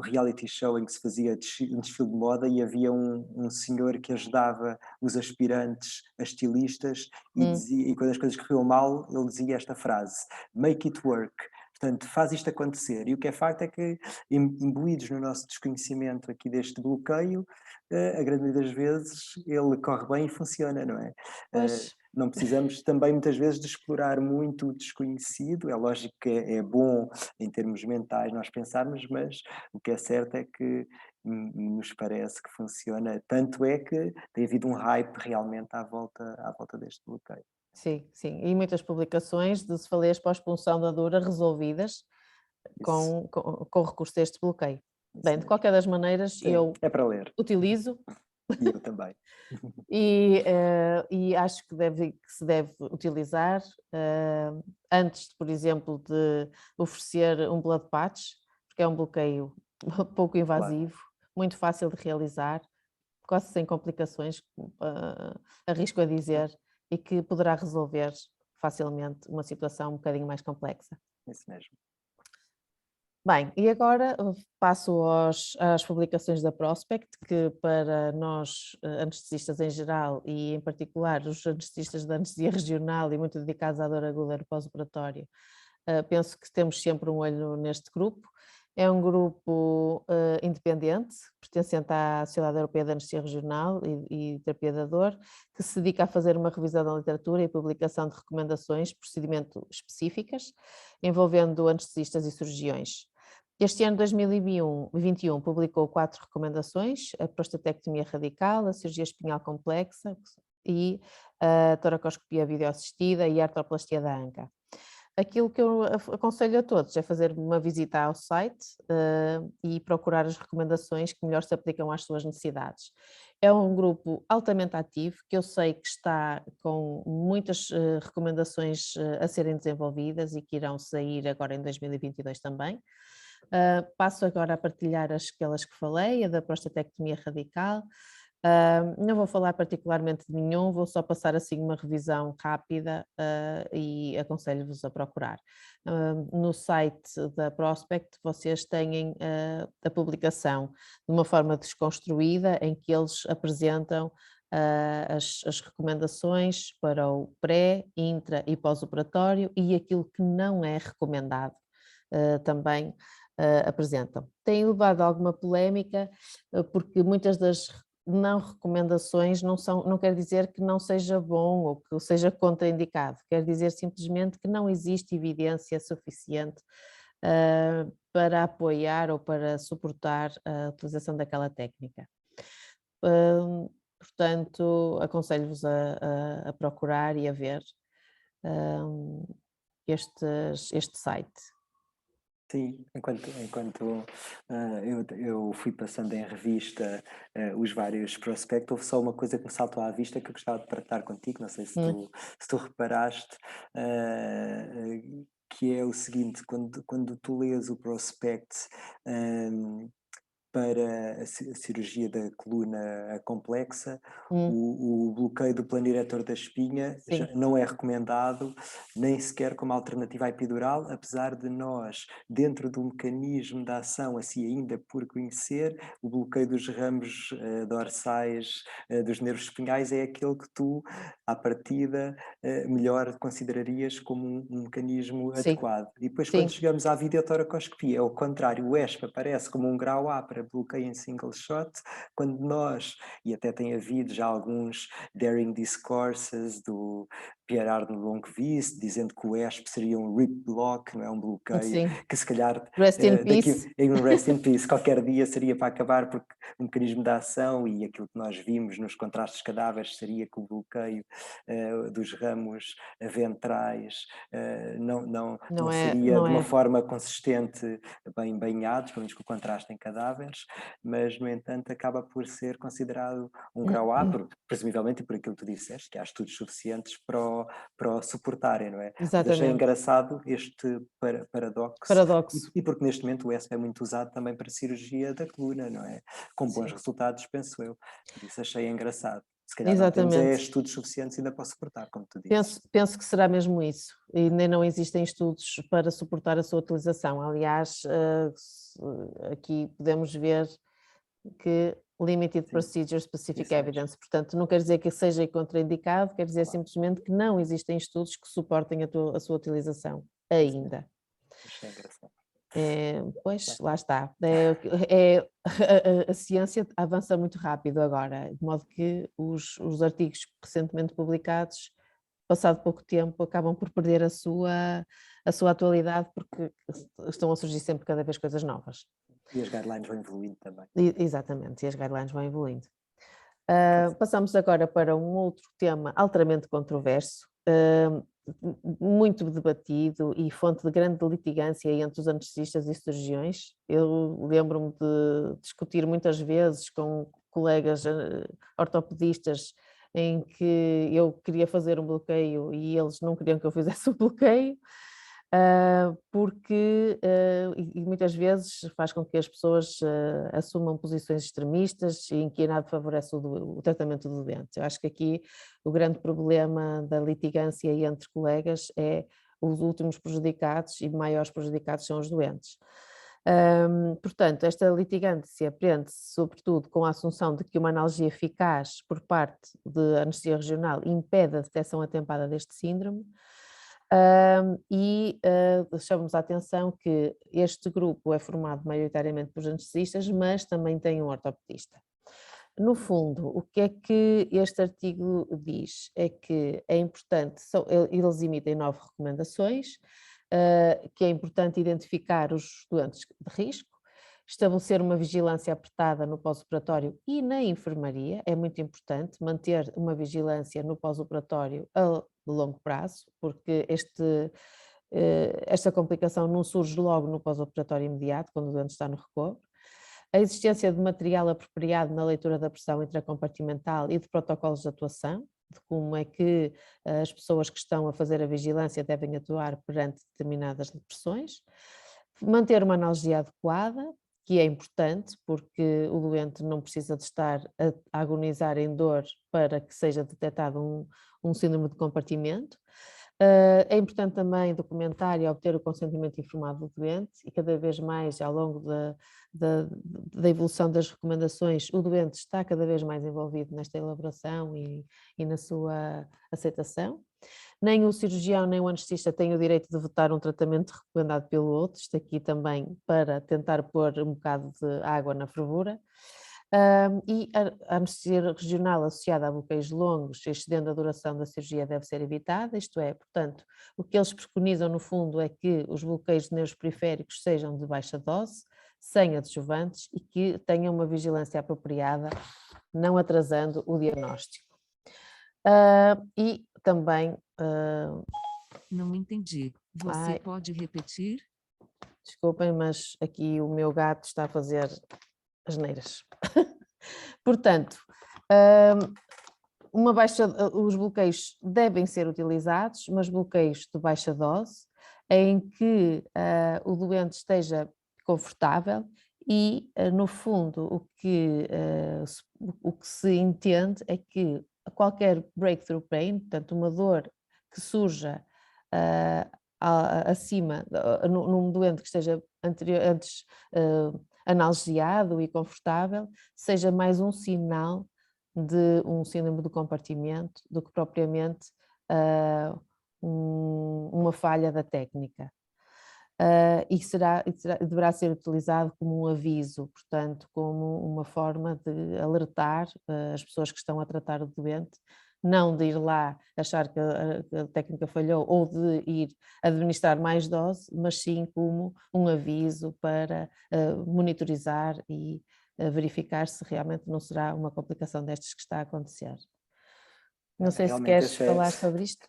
reality show em que se fazia um desfile de moda e havia um senhor que ajudava os aspirantes a estilistas e quando as coisas corriam mal ele dizia esta frase: make it work. Portanto, faz isto acontecer. E o que é facto é que, imbuídos no nosso desconhecimento aqui deste bloqueio, a grande maioria das vezes ele corre bem e funciona, não é? Não precisamos também muitas vezes de explorar muito o desconhecido. É lógico que é bom em termos mentais nós pensarmos, mas o que é certo é que nos parece que funciona. Tanto é que tem havido um hype realmente à volta deste bloqueio. Sim, sim. E muitas publicações de cefaleias pós-punção da dura resolvidas Isso, com recurso a este bloqueio. isso Bem, de mesmo. qualquer das maneiras, Sim, eu é para ler. utilizo E eu também. e acho que se deve utilizar antes, por exemplo, de oferecer um blood patch, porque é um bloqueio pouco Claro. invasivo, muito fácil de realizar, quase sem complicações, arrisco a dizer, e que poderá resolver facilmente uma situação um bocadinho mais complexa. Isso mesmo. Bem, e agora passo às publicações da Prospect, que para nós anestesistas em geral e em particular os anestesistas da anestesia regional e muito dedicados à dor aguda no pós-operatório, penso que temos sempre um olho neste grupo. É um grupo independente, pertencente à Sociedade Europeia de Anestesia Regional e Terapia da Dor, que se dedica a fazer uma revisão da literatura e publicação de recomendações, procedimento específicas, envolvendo anestesistas e cirurgiões. Este ano 2021 publicou 4 recomendações: a prostatectomia radical, a cirurgia espinhal complexa e a toracoscopia videoassistida e a artroplastia da anca. Aquilo que eu aconselho a todos é fazer uma visita ao site e procurar as recomendações que melhor se aplicam às suas necessidades. É um grupo altamente ativo, que eu sei que está com muitas recomendações a serem desenvolvidas e que irão sair agora em 2022 também. Passo agora a partilhar aquelas que falei, a da prostatectomia radical. Não vou falar particularmente de nenhum, vou só passar assim uma revisão rápida e aconselho-vos a procurar. No site da Prospect vocês têm a publicação de uma forma desconstruída em que eles apresentam as recomendações para o pré, intra e pós-operatório e aquilo que não é recomendado também apresentam. Tem levado a alguma polémica porque muitas das não recomendações não quer dizer que não seja bom ou que seja contraindicado, quer dizer simplesmente que não existe evidência suficiente para apoiar ou para suportar a utilização daquela técnica. Portanto, aconselho-vos a procurar e a ver este site. Sim, enquanto eu fui passando em revista os vários prospectos, houve só uma coisa que me saltou à vista que eu gostava de partilhar contigo, não sei se tu reparaste, que é o seguinte: quando tu lês o prospect para a cirurgia da coluna complexa, o bloqueio do plano diretor da espinha Sim. não é recomendado, nem sequer como alternativa à epidural, apesar de nós, dentro do mecanismo da ação, assim ainda por conhecer, o bloqueio dos ramos dorsais dos nervos espinhais é aquele que tu, à partida, melhor considerarias como um mecanismo adequado. E depois, quando chegamos à videotoracoscopia, é o contrário, o ESP aparece como um grau A para bloqueio em single shot, quando nós, e até tem havido já alguns daring discourses do Pierre Arnaud Longvis, dizendo que o ESP seria um rip block, não é um bloqueio, que se calhar Rest in peace. em um rest in peace, qualquer dia seria para acabar, porque o mecanismo da ação e aquilo que nós vimos nos contrastes de cadáveres seria que o bloqueio dos ramos ventrais não seria de uma forma consistente bem banhados, pelo menos com o contraste em cadáveres, mas no entanto acaba por ser considerado um grau A, presumivelmente, e por aquilo que tu disseste, que há estudos suficientes para o suportarem, não é? Mas achei engraçado este paradoxo. E porque neste momento o ESP é muito usado também para cirurgia da coluna, não é? Com bons resultados, penso eu. Por isso achei engraçado. Se calhar não temos estudos suficientes ainda para suportar, como tu dizes. Penso que será mesmo isso. E nem não existem estudos para suportar a sua utilização. Aliás, aqui podemos ver que Limited Procedure Specific Evidence. Portanto, não quer dizer que seja contraindicado, quer dizer simplesmente que não existem estudos que suportem a sua utilização ainda. Achei engraçado. Pois, lá está. A ciência avança muito rápido agora, de modo que os artigos recentemente publicados, passado pouco tempo, acabam por perder a sua atualidade porque estão a surgir sempre cada vez coisas novas. E as guidelines vão evoluindo também. Exatamente, e as guidelines vão evoluindo. Passamos agora para um outro tema altamente controverso, muito debatido e fonte de grande litigância entre os anestesistas e cirurgiões. Eu lembro-me de discutir muitas vezes com colegas ortopedistas em que eu queria fazer um bloqueio e eles não queriam que eu fizesse o bloqueio, porque e muitas vezes faz com que as pessoas assumam posições extremistas e em que nada favorece o tratamento do doente. Eu acho que aqui o grande problema da litigância entre colegas é os últimos prejudicados e maiores prejudicados são os doentes. Portanto, esta litigância prende-se sobretudo com a assunção de que uma analgesia eficaz por parte de anestesia regional impede a detecção atempada deste síndrome. Chamamos a atenção que este grupo é formado maioritariamente por anestesistas, mas também tem um ortopedista. No fundo, o que é que este artigo diz? É que é importante, eles emitem 9 recomendações, que é importante identificar os doentes de risco, estabelecer uma vigilância apertada no pós-operatório e na enfermaria, é muito importante manter uma vigilância no pós-operatório a longo prazo, porque esta complicação não surge logo no pós-operatório imediato, quando o doente está no recobro. A existência de material apropriado na leitura da pressão intracompartimental e de protocolos de atuação, de como é que as pessoas que estão a fazer a vigilância devem atuar perante determinadas pressões. Manter uma analgesia adequada, que é importante, porque o doente não precisa de estar a agonizar em dor para que seja detectado um síndrome de compartimento. É importante também documentar e obter o consentimento informado do doente e cada vez mais ao longo da evolução das recomendações o doente está cada vez mais envolvido nesta elaboração e na sua aceitação. Nem o cirurgião nem o anestesista têm o direito de votar um tratamento recomendado pelo outro, isto aqui também para tentar pôr um bocado de água na fervura. E a anestesia regional associada a bloqueios longos, excedendo a duração da cirurgia, deve ser evitada, isto é, portanto, o que eles preconizam no fundo é que os bloqueios de nervos periféricos sejam de baixa dose, sem adjuvantes e que tenham uma vigilância apropriada, não atrasando o diagnóstico. E também... Não entendi. Você pode repetir? Desculpem, mas aqui o meu gato está a fazer asneiras. Portanto, os bloqueios devem ser utilizados, mas bloqueios de baixa dose, em que o doente esteja confortável e, no fundo, o que se entende é que qualquer breakthrough pain, portanto uma dor que surja acima, num doente que esteja antes analgesiado e confortável, seja mais um sinal de um síndrome do compartimento do que propriamente uma falha da técnica. E deverá ser utilizado como um aviso, portanto, como uma forma de alertar as pessoas que estão a tratar o doente, não de ir lá achar que a técnica falhou ou de ir administrar mais dose, mas sim como um aviso para monitorizar e verificar se realmente não será uma complicação destas que está a acontecer. Não sei se queres falar sobre isto.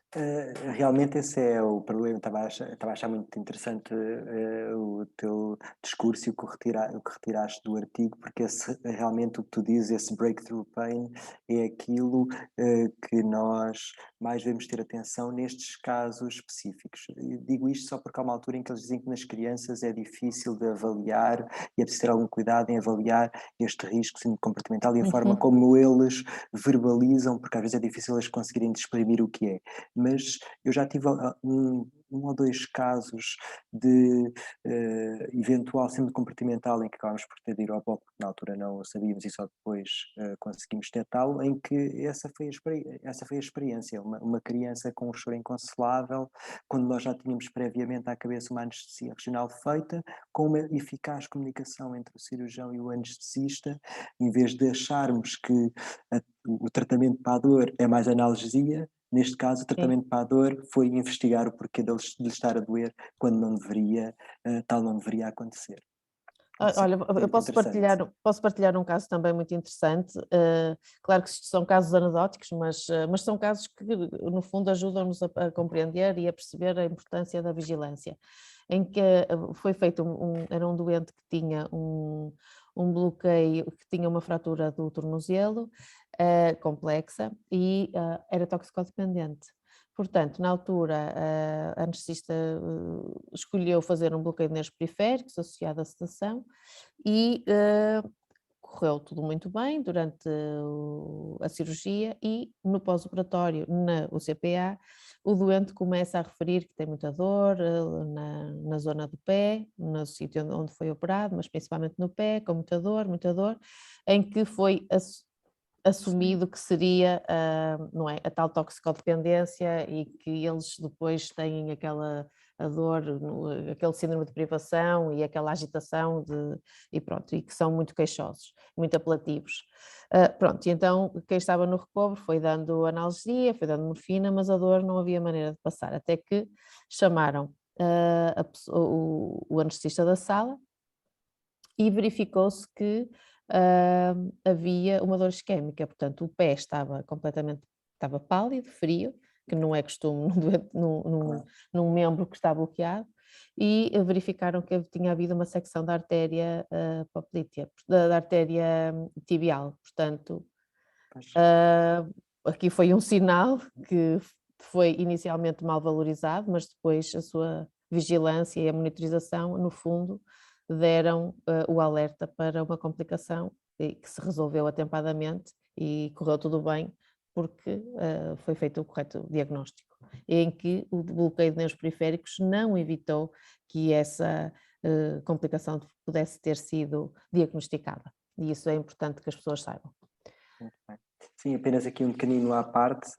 Realmente esse é o problema. Estava a achar muito interessante o teu discurso e o que retiraste do artigo, porque realmente o que tu dizes, esse breakthrough pain, é aquilo que nós mais devemos ter atenção nestes casos específicos. Eu digo isto só porque há uma altura em que eles dizem que nas crianças é difícil de avaliar e é preciso ter algum cuidado em avaliar este risco comportamental e a forma como eles verbalizam, porque às vezes é difícil eles conseguirem exprimir o que é. Mas eu já tive um ou dois casos de eventual síndrome comportamental em que acabámos por ter de ir ao BOP, porque na altura não o sabíamos e só depois conseguimos detectá-lo, em que essa foi a experiência, uma criança com um choro inconsolável, quando nós já tínhamos previamente à cabeça uma anestesia regional feita, com uma eficaz comunicação entre o cirurgião e o anestesista, em vez de acharmos que o tratamento para a dor é mais analgesia, neste caso o tratamento para a dor foi investigar o porquê de lhe estar a doer quando não deveria, tal não deveria acontecer. Olha, eu posso partilhar um caso também muito interessante. Claro que isto são casos anedóticos, mas são casos que, no fundo, ajudam-nos a compreender e a perceber a importância da vigilância. Em que foi feito era um doente que tinha um bloqueio, que tinha uma fratura do tornozelo complexa e era toxicodependente. Portanto, na altura, a anestesista escolheu fazer um bloqueio de nervos periféricos associado à sedação e correu tudo muito bem durante a cirurgia e no pós-operatório, na UCPA, o doente começa a referir que tem muita dor na zona do pé, no sítio onde foi operado, mas principalmente no pé, com muita dor, em que foi assumido que seria não é, a tal toxicodependência e que eles depois têm a dor, aquele síndrome de privação e aquela agitação e pronto, e que são muito queixosos, muito apelativos. Pronto, e então quem estava no recobro foi dando analgesia, foi dando morfina, mas a dor não havia maneira de passar, até que chamaram o anestesista da sala e verificou-se que havia uma dor isquémica, portanto o pé estava pálido, frio, que não é costume num membro que está bloqueado, e verificaram que tinha havido uma secção da artéria poplítea, da artéria tibial, portanto aqui foi um sinal que foi inicialmente mal valorizado, mas depois a sua vigilância e a monitorização, no fundo, deram o alerta para uma complicação que se resolveu atempadamente e correu tudo bem porque foi feito o correto diagnóstico, em que o bloqueio de nervos periféricos não evitou que essa complicação pudesse ter sido diagnosticada. E isso é importante que as pessoas saibam. Muito bem. Sim, apenas aqui um pequenino à parte.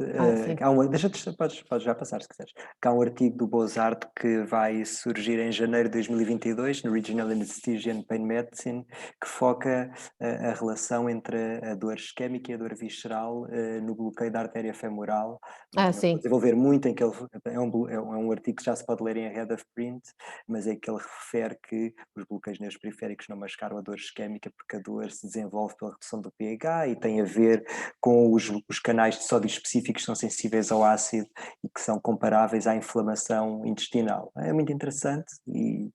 Podes já passar se quiseres. Há um artigo do Bozart que vai surgir em janeiro de 2022 no Regional Anesthesia and Pain Medicine, que foca a relação entre a dor isquémica e a dor visceral no bloqueio da artéria femoral. Não vou desenvolver muito, em que é um artigo que já se pode ler em head of print, mas é que ele refere que os bloqueios nervos periféricos não mascaram a dor isquémica porque a dor se desenvolve pela redução do pH e tem a ver com os canais de sódio específicos que são sensíveis ao ácido e que são comparáveis à inflamação intestinal. É muito interessante e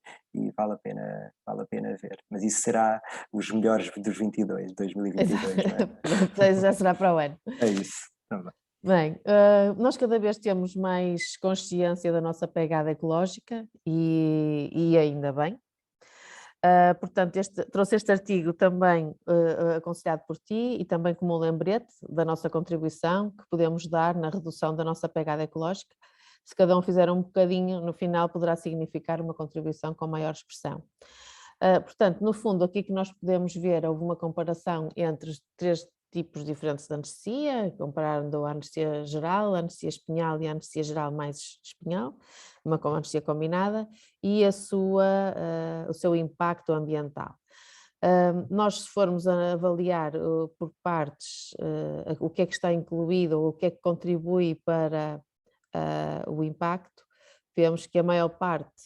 vale a pena ver. Mas isso será os melhores dos 2022, não é? Pronto, já será para o ano. É isso, também. Bem, nós cada vez temos mais consciência da nossa pegada ecológica e ainda bem. Portanto, trouxe este artigo também aconselhado por ti e também como um lembrete da nossa contribuição que podemos dar na redução da nossa pegada ecológica. Se cada um fizer um bocadinho, no final poderá significar uma contribuição com maior expressão. Portanto, no fundo, aqui que nós podemos ver, houve uma comparação entre os 3 tipos diferentes de anestesia, comparando a anestesia geral, a anestesia espinhal e a anestesia geral mais espinhal, uma anestesia combinada, e o seu impacto ambiental. Nós, se formos a avaliar por partes o que é que está incluído ou o que é que contribui para o impacto, vemos que a maior parte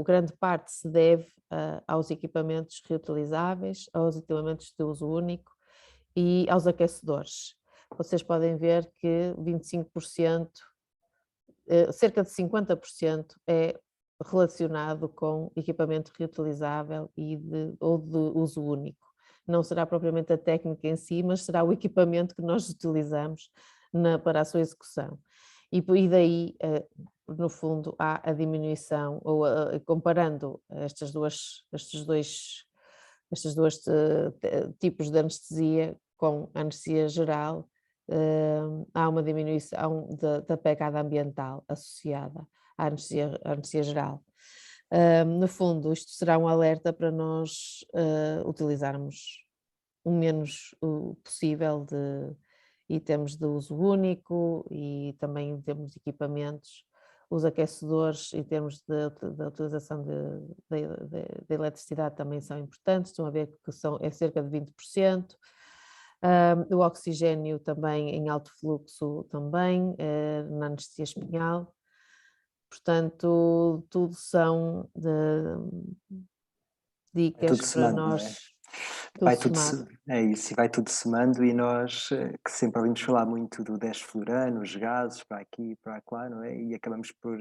grande parte se deve aos equipamentos reutilizáveis, aos equipamentos de uso único e aos aquecedores. Vocês podem ver que 25%, cerca de 50% é relacionado com equipamento reutilizável ou de uso único. Não será propriamente a técnica em si, mas será o equipamento que nós utilizamos para a sua execução. E daí, no fundo, há a diminuição, ou comparando estes dois tipos de anestesia com anestesia geral, há uma diminuição da pegada ambiental associada à anestesia geral. No fundo, isto será um alerta para nós utilizarmos o menos possível de itens de uso único e também em termos de equipamentos, os aquecedores em termos da utilização de eletricidade também são importantes, estão a ver que é cerca de 20%. O oxigênio também em alto fluxo também, na anestesia espinhal. Portanto, tudo são dicas tudo para somando, não é? nós, tudo Vai tudo, somado. é isso, e vai tudo somando, e nós que sempre ouvimos falar muito do 10 fluorano, os gases para aqui e para lá, não é? E acabamos por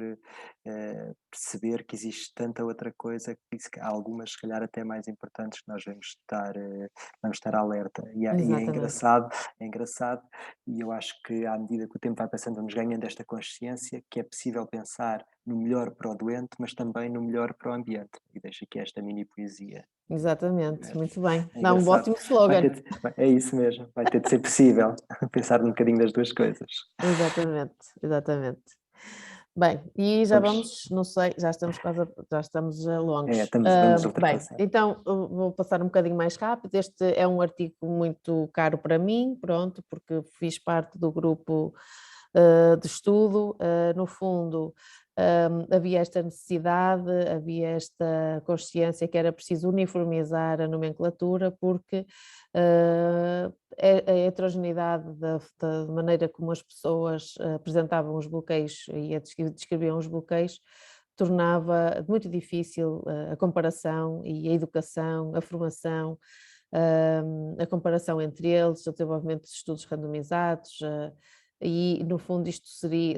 perceber que existe tanta outra coisa, que há algumas, se calhar, até mais importantes que nós vamos estar alerta. E Exatamente. é engraçado, e eu acho que à medida que o tempo vai passando, vamos ganhando esta consciência que é possível pensar no melhor para o doente, mas também no melhor para o ambiente. E deixo aqui esta mini poesia. Exatamente, muito bem. É Dá um engraçado. ótimo slogan. É isso mesmo, vai ter de ser possível pensar um bocadinho das duas coisas. Exatamente, exatamente. Bem, e já vamos, não sei, já estamos já estamos longos. Vamos Bem, ultrapassar. então eu vou passar um bocadinho mais rápido. Este é um artigo muito caro para mim, pronto, porque fiz parte do grupo de estudo. No fundo, havia esta necessidade, havia esta consciência que era preciso uniformizar a nomenclatura, porque a heterogeneidade da maneira como as pessoas apresentavam os bloqueios e descreviam os bloqueios tornava muito difícil a comparação e a educação, a formação, a comparação entre eles, o desenvolvimento de estudos randomizados, e no fundo isto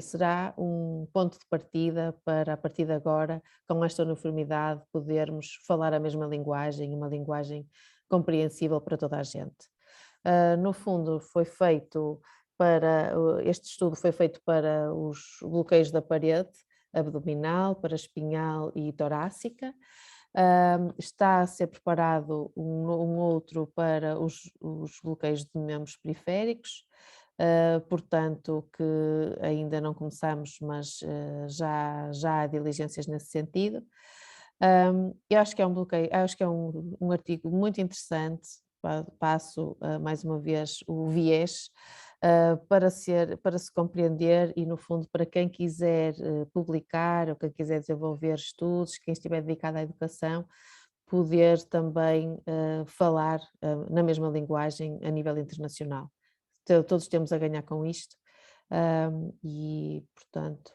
será um ponto de partida para, a partir de agora, com esta uniformidade, podermos falar a mesma linguagem, uma linguagem compreensível para toda a gente. No fundo foi feito este estudo foi feito para os bloqueios da parede abdominal, para espinhal e torácica. Está a ser preparado um outro para os bloqueios de membros periféricos, portanto que ainda não começamos, mas já há diligências nesse sentido. Eu acho que é um bloqueio, acho que é um artigo muito interessante. Passo mais uma vez o viés para se compreender e, no fundo, para quem quiser publicar ou quem quiser desenvolver estudos, quem estiver dedicado à educação, poder também falar na mesma linguagem a nível internacional. Todos temos a ganhar com isto e, portanto,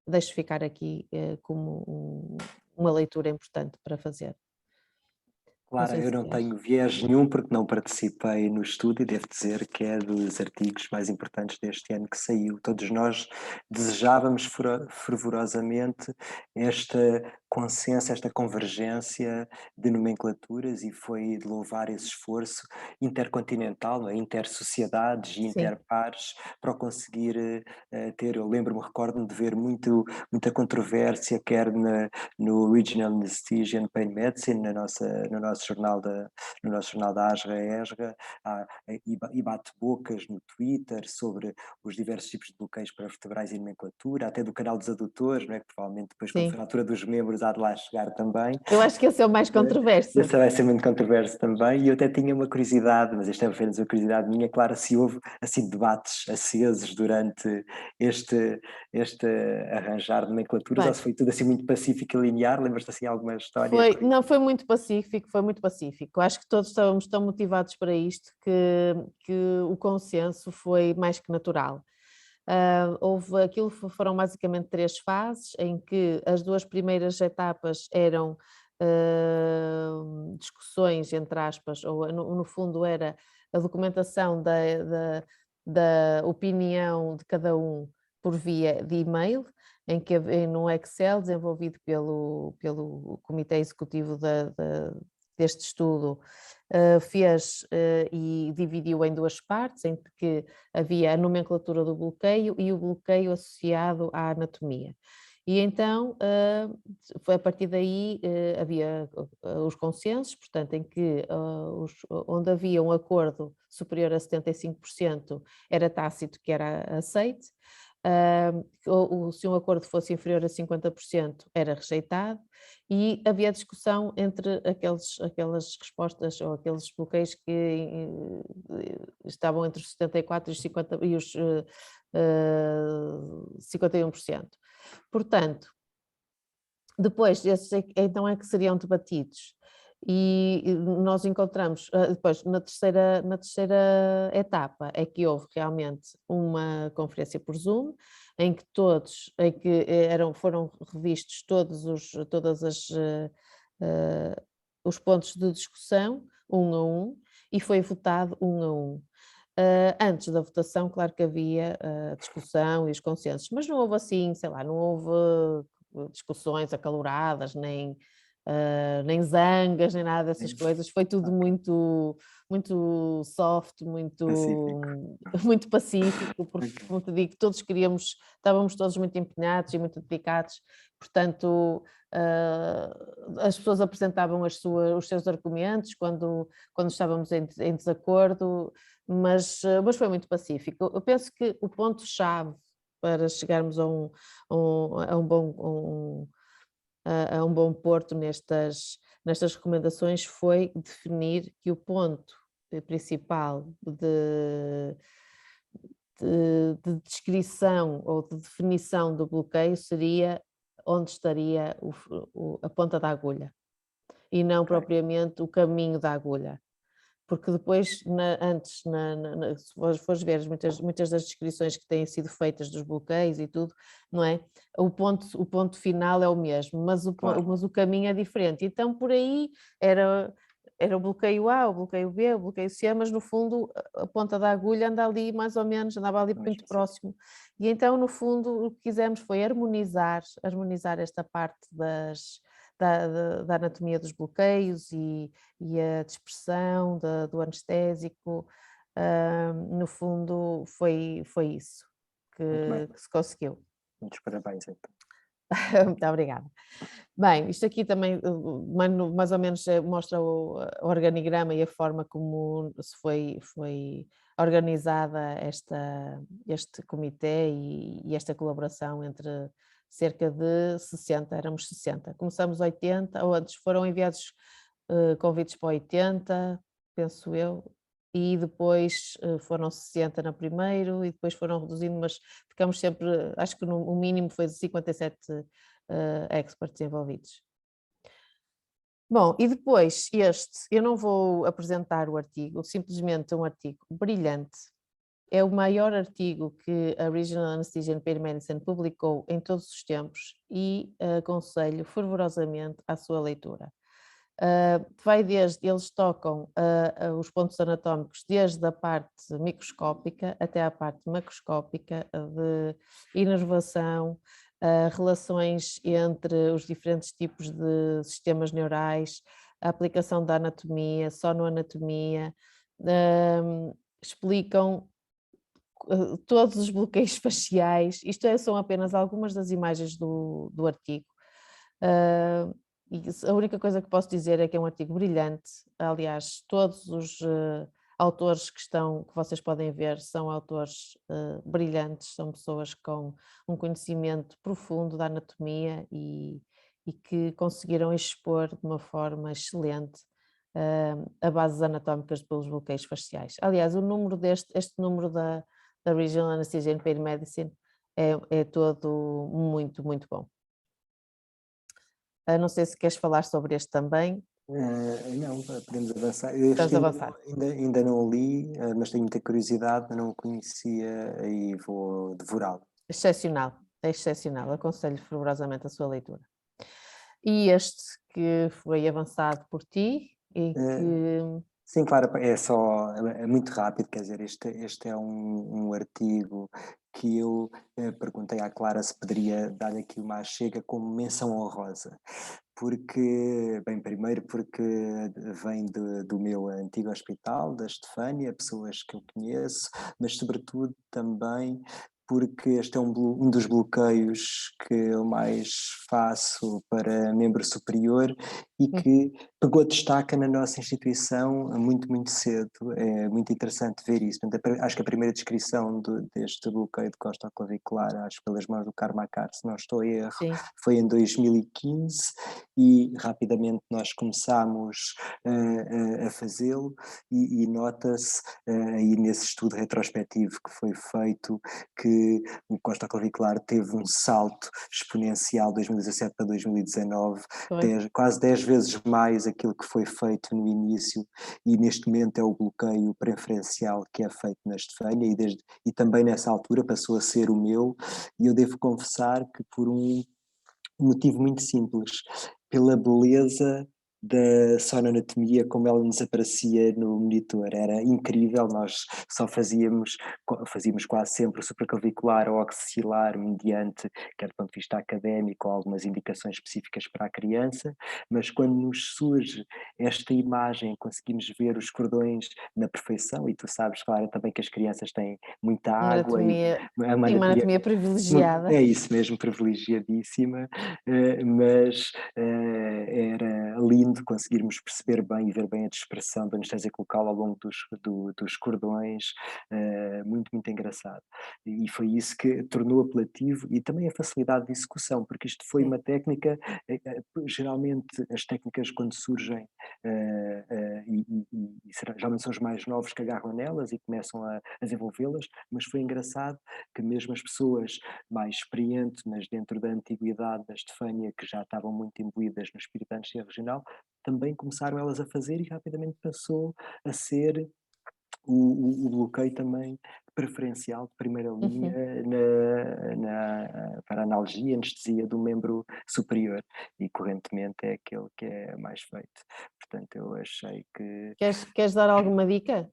deixo ficar aqui como uma leitura importante para fazer. Claro, eu não tenho viés nenhum porque não participei no estudo e devo dizer que é dos artigos mais importantes deste ano que saiu. Todos nós desejávamos fervorosamente esta consenso, esta convergência de nomenclaturas, e foi de louvar esse esforço intercontinental, não é? Intersociedades e interpares para o conseguir ter. Eu recordo-me de ver muita controvérsia, quer no Regional Anesthesia and Pain Medicine, no nosso jornal da ASRA-ESRA, e bate-bocas no Twitter sobre os diversos tipos de bloqueios paravertebrais e nomenclatura, até do canal dos adutores, não é? Que provavelmente depois, quando for a altura dos membros, há de lá chegar também. Eu acho que esse é o mais controverso. Esse vai ser muito controverso também, e eu até tinha uma curiosidade, mas esta é apenas uma curiosidade minha, claro, se houve assim debates acesos durante este arranjar de nomenclaturas, ou se foi tudo assim muito pacífico e linear. Lembras-te assim alguma história? Foi muito pacífico, foi muito pacífico. Acho que todos estávamos tão motivados para isto que o consenso foi mais que natural. Foram basicamente 3 fases, em que as 2 primeiras etapas eram discussões, entre aspas, ou no fundo era a documentação da opinião de cada um por via de e-mail, em que num Excel desenvolvido pelo Comitê Executivo deste estudo, fez e dividiu em 2 partes, em que havia a nomenclatura do bloqueio e o bloqueio associado à anatomia. E então, foi a partir daí, havia os consensos, portanto, em que onde havia um acordo superior a 75% era tácito que era aceite, se um acordo fosse inferior a 50% era rejeitado, e havia discussão entre aquelas respostas ou aqueles bloqueios que estavam entre os 74% e os 51%. Portanto, depois, esses então é que seriam debatidos. E nós encontramos, depois na terceira etapa é que houve realmente uma conferência por Zoom, em que foram revistos os pontos de discussão, um a um, e foi votado um a um. Antes da votação, claro que havia discussão e os consensos, mas não houve assim, sei lá, não houve discussões acaloradas, nem zangas, nem nada dessas coisas, foi tudo muito, muito soft, muito pacífico, porque, como te digo, estávamos todos muito empenhados e muito dedicados, portanto, as pessoas apresentavam os seus argumentos quando estávamos em desacordo, mas foi muito pacífico. Eu penso que o ponto-chave para chegarmos a um bom porto nestas recomendações foi definir que o ponto principal de descrição ou de definição do bloqueio seria onde estaria a ponta da agulha e não propriamente o caminho da agulha. Porque depois, se fores ver muitas das descrições que têm sido feitas dos bloqueios e tudo, não é? O ponto final é o mesmo, mas o caminho é diferente. Então, por aí era o bloqueio A, o bloqueio B, o bloqueio C, mas no fundo a ponta da agulha andava ali muito próximo. E então, no fundo, o que quisemos foi harmonizar esta parte da anatomia dos bloqueios e a dispersão do anestésico. No fundo foi isso que se conseguiu. Muitos parabéns, então. Muito obrigada. Bem, isto aqui também mais ou menos mostra o organigrama e a forma como se foi organizada este comitê e esta colaboração entre cerca de 60, éramos 60. Começamos 80, ou antes foram enviados convites para 80, penso eu, e depois foram 60 no primeiro e depois foram reduzindo, mas ficamos sempre, acho que o mínimo foi de 57 experts envolvidos. Bom, e depois eu não vou apresentar o artigo, simplesmente um artigo brilhante. É o maior artigo que a Regional Anesthesia and Pain Medicine publicou em todos os tempos e aconselho fervorosamente à sua leitura. Eles tocam os pontos anatómicos desde a parte microscópica até à parte macroscópica de inervação, relações entre os diferentes tipos de sistemas neurais, a aplicação da anatomia, sonoanatomia, explicam todos os bloqueios faciais. Isto são apenas algumas das imagens do artigo. E a única coisa que posso dizer é que é um artigo brilhante. Aliás, todos os autores que vocês podem ver são autores brilhantes, são pessoas com um conhecimento profundo da anatomia e que conseguiram expor de uma forma excelente a bases anatómicas pelos bloqueios faciais. Aliás, este número da Regional Anesthesia and Pain Medicine é todo muito, muito bom. Não sei se queres falar sobre este também. Não, podemos avançar. Ainda não o li, mas tenho muita curiosidade, não o conhecia e vou devorá-lo. Excepcional, é excepcional, aconselho fervorosamente a sua leitura. E este que foi avançado por ti e que... Sim, claro, é muito rápido, quer dizer, este é um artigo que eu perguntei à Clara se poderia dar aqui uma achega como menção honrosa, primeiro porque vem do meu antigo hospital, da Estefânia, pessoas que eu conheço, mas sobretudo também porque este é um dos bloqueios que eu mais faço para membro superior e que pegou destaque na nossa instituição muito, muito cedo. É muito interessante ver isso. Portanto, acho que a primeira descrição deste bloqueio de costoclavicular, acho que pelas mãos do Karmakar, se não estou a erro, foi em 2015 e rapidamente nós começámos a fazê-lo e nota-se aí nesse estudo retrospectivo que foi feito que o costoclavicular teve um salto exponencial de 2017 para 2019, quase 10 vezes mais aquilo que foi feito no início, e neste momento é o bloqueio preferencial que é feito na Estefânia, e também nessa altura passou a ser o meu, e eu devo confessar que por um motivo muito simples, pela beleza da sonoanatomia como ela nos aparecia no monitor. Era incrível, nós só fazíamos quase sempre o supraclavicular ou axilar mediante, quer do ponto de vista académico, ou algumas indicações específicas para a criança, mas quando nos surge esta imagem, conseguimos ver os cordões na perfeição, e tu sabes, claro, também que as crianças têm muita água Anatomia, e uma anatomia privilegiada. é isso mesmo, privilegiadíssima, mas era lindo conseguirmos perceber bem e ver bem a dispersão da anestésia local ao longo dos cordões, muito, muito engraçado. E foi isso que tornou apelativo, e também a facilidade de execução, porque isto foi uma técnica, geralmente as técnicas quando surgem, geralmente são os mais novos que agarram nelas e começam a desenvolvê-las, mas foi engraçado que mesmo as pessoas mais experientes, mas dentro da antiguidade da Estefânia, que já estavam muito imbuídas no espírito da anesthesia regional, também começaram elas a fazer, e rapidamente passou a ser o bloqueio também preferencial de primeira linha para analgia e anestesia do membro superior, e correntemente é aquele que é mais feito. Portanto, eu achei que... Queres dar alguma dica?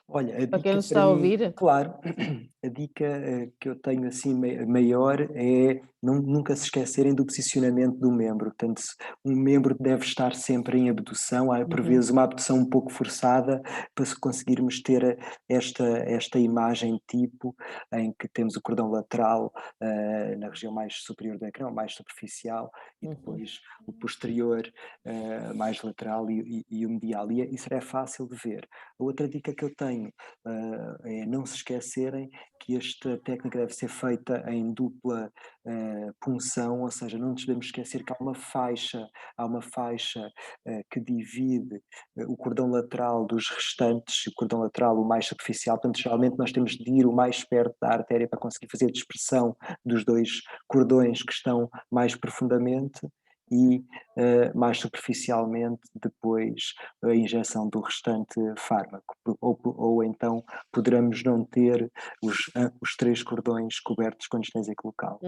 Olha, a Para quem dica nos para está a mim, ouvir? claro, a dica que eu tenho assim maior é nunca se esquecerem do posicionamento do membro. Portanto, um membro deve estar sempre em abdução, há por vezes uma abdução um pouco forçada, para conseguirmos ter esta imagem tipo, em que temos o cordão lateral na região mais superior do ecrã, mais superficial, e depois o posterior mais lateral, e o medial. E isso é fácil de ver. A outra dica que eu tenho é não se esquecerem que esta técnica deve ser feita em dupla punção, ou seja, não nos devemos esquecer que há uma faixa que divide o cordão lateral dos restantes, o cordão lateral o mais superficial. Portanto, geralmente nós temos de ir o mais perto da artéria para conseguir fazer a dispersão dos dois cordões que estão mais profundamente, e mais superficialmente depois a injeção do restante fármaco, ou então poderemos não ter os 3 cordões cobertos com anestesia local.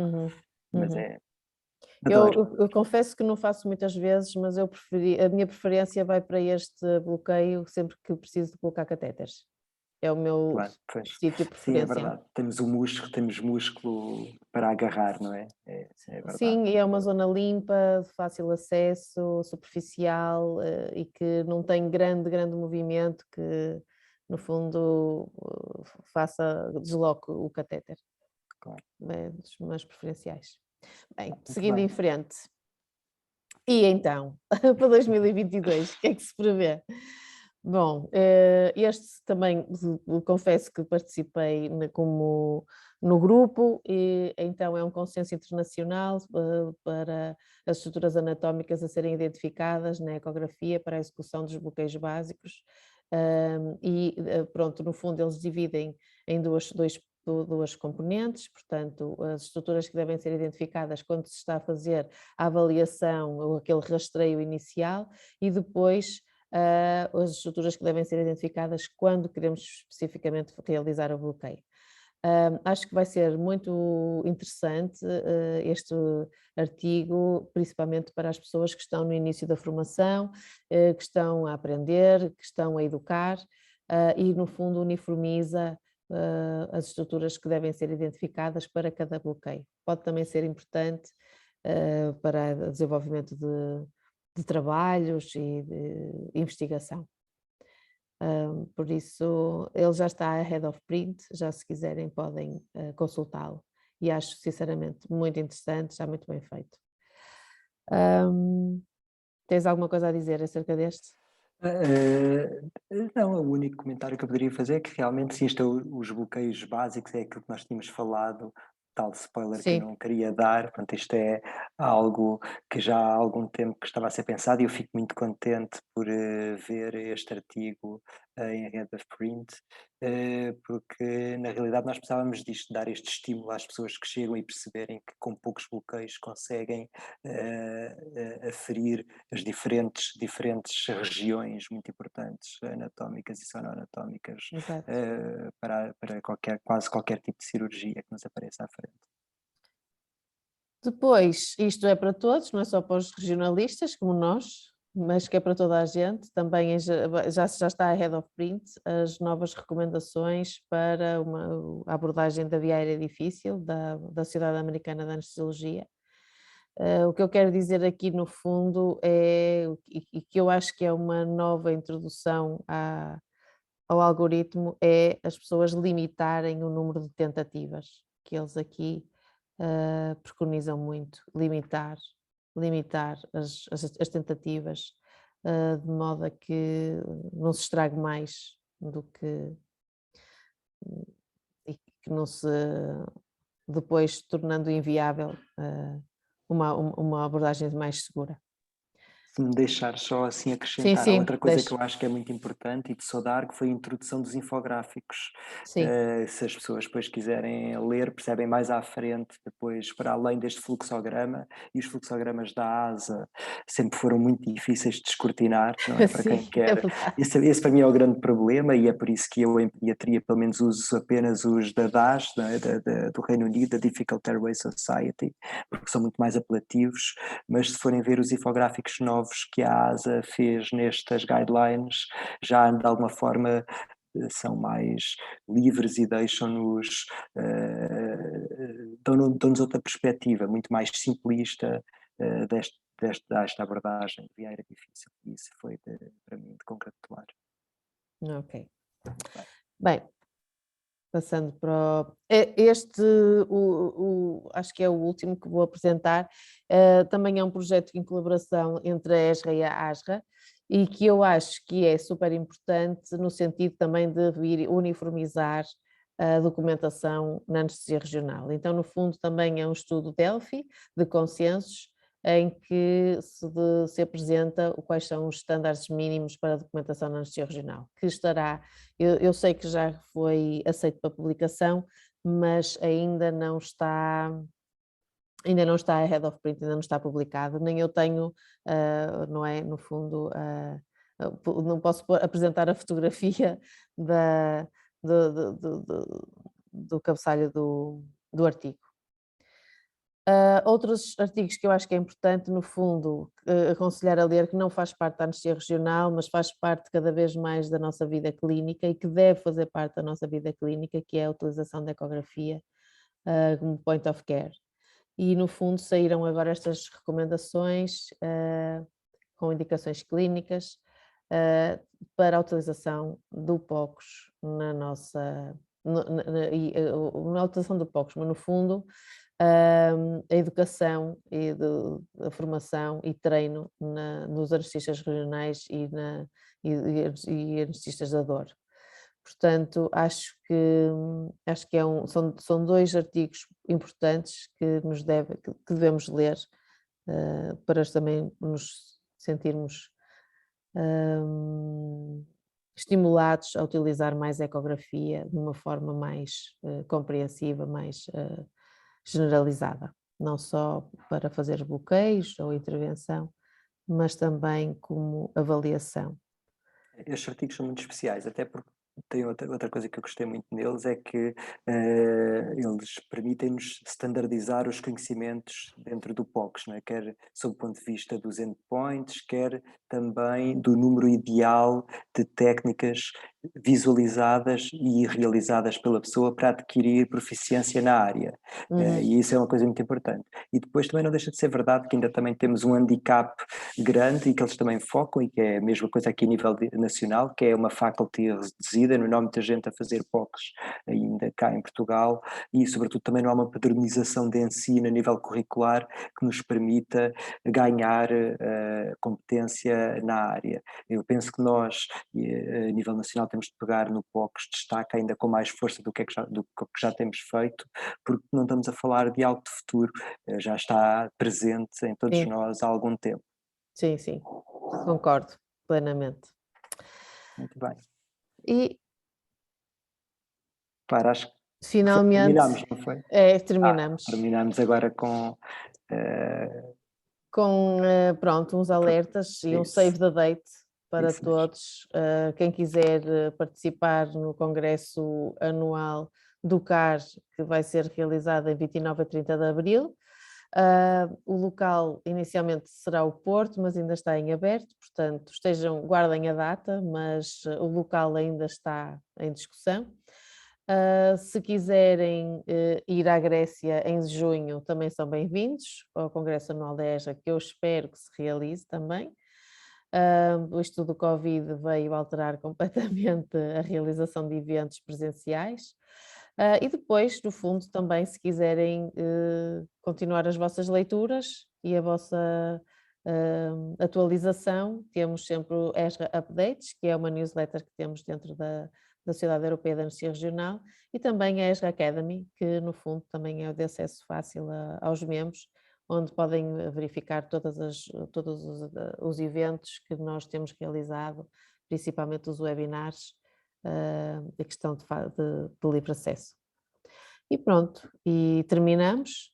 Mas Eu confesso que não faço muitas vezes, mas a minha preferência vai para este bloqueio sempre que preciso de colocar catéteres. É o meu sítio preferencial. Sim, é verdade. Temos músculo para agarrar, não é? É verdade. Sim, e é uma zona limpa, de fácil acesso, superficial, e que não tem grande movimento, que no fundo desloque o catéter. Claro. É dos meus preferenciais. Bem, seguindo em frente. E então, para 2022, o que é que se prevê? Bom, este também confesso que participei como no grupo, e então é um consenso internacional para as estruturas anatómicas a serem identificadas na ecografia para a execução dos bloqueios básicos, e pronto, no fundo eles dividem em duas componentes, portanto, as estruturas que devem ser identificadas quando se está a fazer a avaliação ou aquele rastreio inicial, e depois as estruturas que devem ser identificadas quando queremos especificamente realizar o bloqueio. Acho que vai ser muito interessante este artigo, principalmente para as pessoas que estão no início da formação, que estão a aprender, que estão a educar, e no fundo uniformiza as estruturas que devem ser identificadas para cada bloqueio. Pode também ser importante para o desenvolvimento de trabalhos e de investigação. Por isso, ele já está ahead of print, já se quiserem podem consultá-lo, e acho sinceramente muito interessante, já muito bem feito. Tens alguma coisa a dizer acerca deste? Não, o único comentário que eu poderia fazer é que realmente, sim, os bloqueios básicos é aquilo que nós tínhamos falado tal spoiler que Sim. eu não queria dar. Portanto, isto é algo que já há algum tempo que estava a ser pensado, e eu fico muito contente por ver este artigo em Head of Print, porque na realidade nós precisávamos disto, dar este estímulo às pessoas que chegam e perceberem que com poucos bloqueios conseguem aferir as diferentes regiões muito importantes, anatómicas e sonoanatómicas, Exato. para quase qualquer tipo de cirurgia que nos apareça à frente. Depois, isto é para todos, não é só para os regionalistas como nós, mas que é para toda a gente. Também já está a Head of Print as novas recomendações para a abordagem da via aérea difícil da Sociedade Americana de Anestesiologia. O que eu quero dizer aqui no fundo e que eu acho que é uma nova introdução ao algoritmo, é as pessoas limitarem o número de tentativas, que eles aqui preconizam muito, limitar as tentativas, de modo a que não se estrague mais do que e que não se depois tornando inviável uma abordagem mais segura. Se me deixar só assim Sim, acrescentar, há sim, outra coisa que deixo. eu acho que é muito importante e de saudar, que foi a introdução dos infográficos. Sim, Se as pessoas depois quiserem ler, percebem mais à frente, depois, para além deste fluxograma, e os fluxogramas da ASA sempre foram muito difíceis de descortinar, não é? Para sim, quem é quer. verdade. Esse para mim é o grande problema, e é por isso que eu em pediatria pelo menos uso apenas os da DAS, do Reino Unido, da Difficult Airway Society, porque são muito mais apelativos, mas se forem ver os infográficos novos que a ASA fez nestas guidelines, já de alguma forma são mais livres e deixam-nos, dão-nos outra perspectiva, muito mais simplista desta abordagem de via aérea difícil. E isso foi para mim de congratular. Ok. Bem. Bem, passando para acho que é o último que vou apresentar, também é um projeto em colaboração entre a ESRA e a ASRA, e que eu acho que é super importante no sentido também de vir uniformizar a documentação na anestesia regional. Então, no fundo, também é um estudo Delphi de consensos, em que se apresenta quais são os estándares mínimos para a documentação na anestesia regional, que estará, eu sei que já foi aceito para publicação, mas ainda não está a Head of Print, ainda não está publicado, nem eu tenho, não é, no fundo, não posso apresentar a fotografia do cabeçalho do artigo. Outros artigos que eu acho que é importante, no fundo, aconselhar a ler, que não faz parte da anestesia regional, mas faz parte cada vez mais da nossa vida clínica e que deve fazer parte da nossa vida clínica, que é a utilização da ecografia como point of care. E, no fundo, saíram agora estas recomendações com indicações clínicas para a utilização do POCUS na nossa... Na utilização do POCUS, mas, no fundo, a educação e a formação e treino nos anestesistas regionais e anestesistas da dor. Portanto, acho que são dois artigos importantes que devemos ler para também nos sentirmos estimulados a utilizar mais a ecografia de uma forma mais compreensiva, mais generalizada, não só para fazer bloqueios ou intervenção, mas também como avaliação. Estes artigos são muito especiais, até porque tem outra coisa que eu gostei muito neles, é que eles permitem-nos standardizar os conhecimentos dentro do POCUS, não é? Quer sob o ponto de vista dos endpoints, quer também do número ideal de técnicas visualizadas e realizadas pela pessoa para adquirir proficiência na área. E isso é uma coisa muito importante. E depois também não deixa de ser verdade que ainda também temos um handicap grande e que eles também focam, e que é a mesma coisa aqui a nível nacional, que é uma faculty reduzida no ano, não há muita gente a fazer POCs ainda cá em Portugal e, sobretudo, também não há uma padronização de ensino a nível curricular que nos permita ganhar competência na área. Eu penso que nós, a nível nacional, temos de pegar no POCs, destaca ainda com mais força do que já temos feito, porque não estamos a falar de algo de futuro, já está presente em todos nós há algum tempo. Sim, sim, concordo plenamente. Muito bem. E Claro, acho que finalmente terminamos, não foi? Terminamos. Terminamos agora com pronto, uns alertas e um save the date para todos. Quem quiser participar no Congresso Anual do CAR, que vai ser realizado em 29 a 30 de abril. O local inicialmente será o Porto, mas ainda está em aberto, portanto guardem a data, mas o local ainda está em discussão. Se quiserem ir à Grécia em junho, também são bem-vindos ao Congresso Anual da ESRA, que eu espero que se realize também. O estudo do Covid veio alterar completamente a realização de eventos presenciais. E depois, no fundo, também, se quiserem continuar as vossas leituras e a vossa atualização, temos sempre o ESRA Updates, que é uma newsletter que temos dentro da Sociedade Europeia de Anestesia Regional, e também a ESRA Academy, que no fundo também é de acesso fácil aos membros, onde podem verificar todos os eventos que nós temos realizado, principalmente os webinars, a questão de livre acesso. E pronto, e terminamos.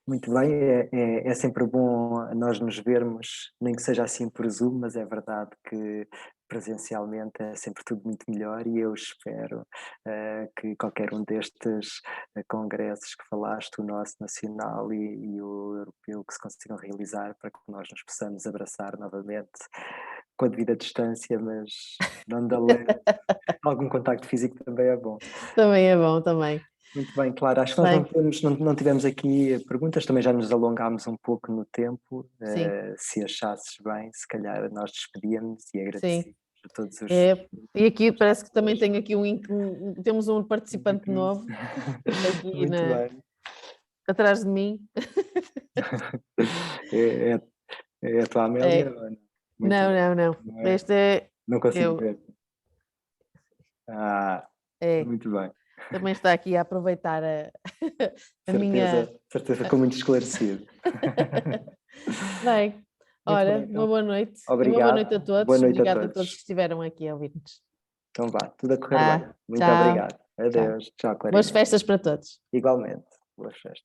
Muito bem, é sempre bom nós nos vermos, nem que seja assim por Zoom, mas é verdade que presencialmente é sempre tudo muito melhor e eu espero que qualquer um destes congressos que falaste, o nosso nacional e o europeu, que se consigam realizar para que nós nos possamos abraçar novamente com a devida distância, mas não da leve. Algum contacto físico também é bom. Também é bom, também. Muito bem, claro. Acho que nós não tivemos aqui perguntas, também já nos alongámos um pouco no tempo. Se achasses bem, se calhar nós despedíamos e agradecemos a todos os... E aqui parece que também tem aqui temos um participante novo aqui bem. atrás de mim. É a tua Amélia? Não. Este é... Não consigo ver. Muito bem. Também está aqui a aproveitar minha... Certeza, ficou muito esclarecido. Bem, ora, uma boa noite. Obrigado. Uma boa noite a todos. Boa noite Obrigada a todos que estiveram aqui a ouvir-nos. Então vá, tudo a correr bem. Muito tchau. obrigado. Adeus. Tchau, Clarina. Boas festas para todos. Igualmente. Boas festas.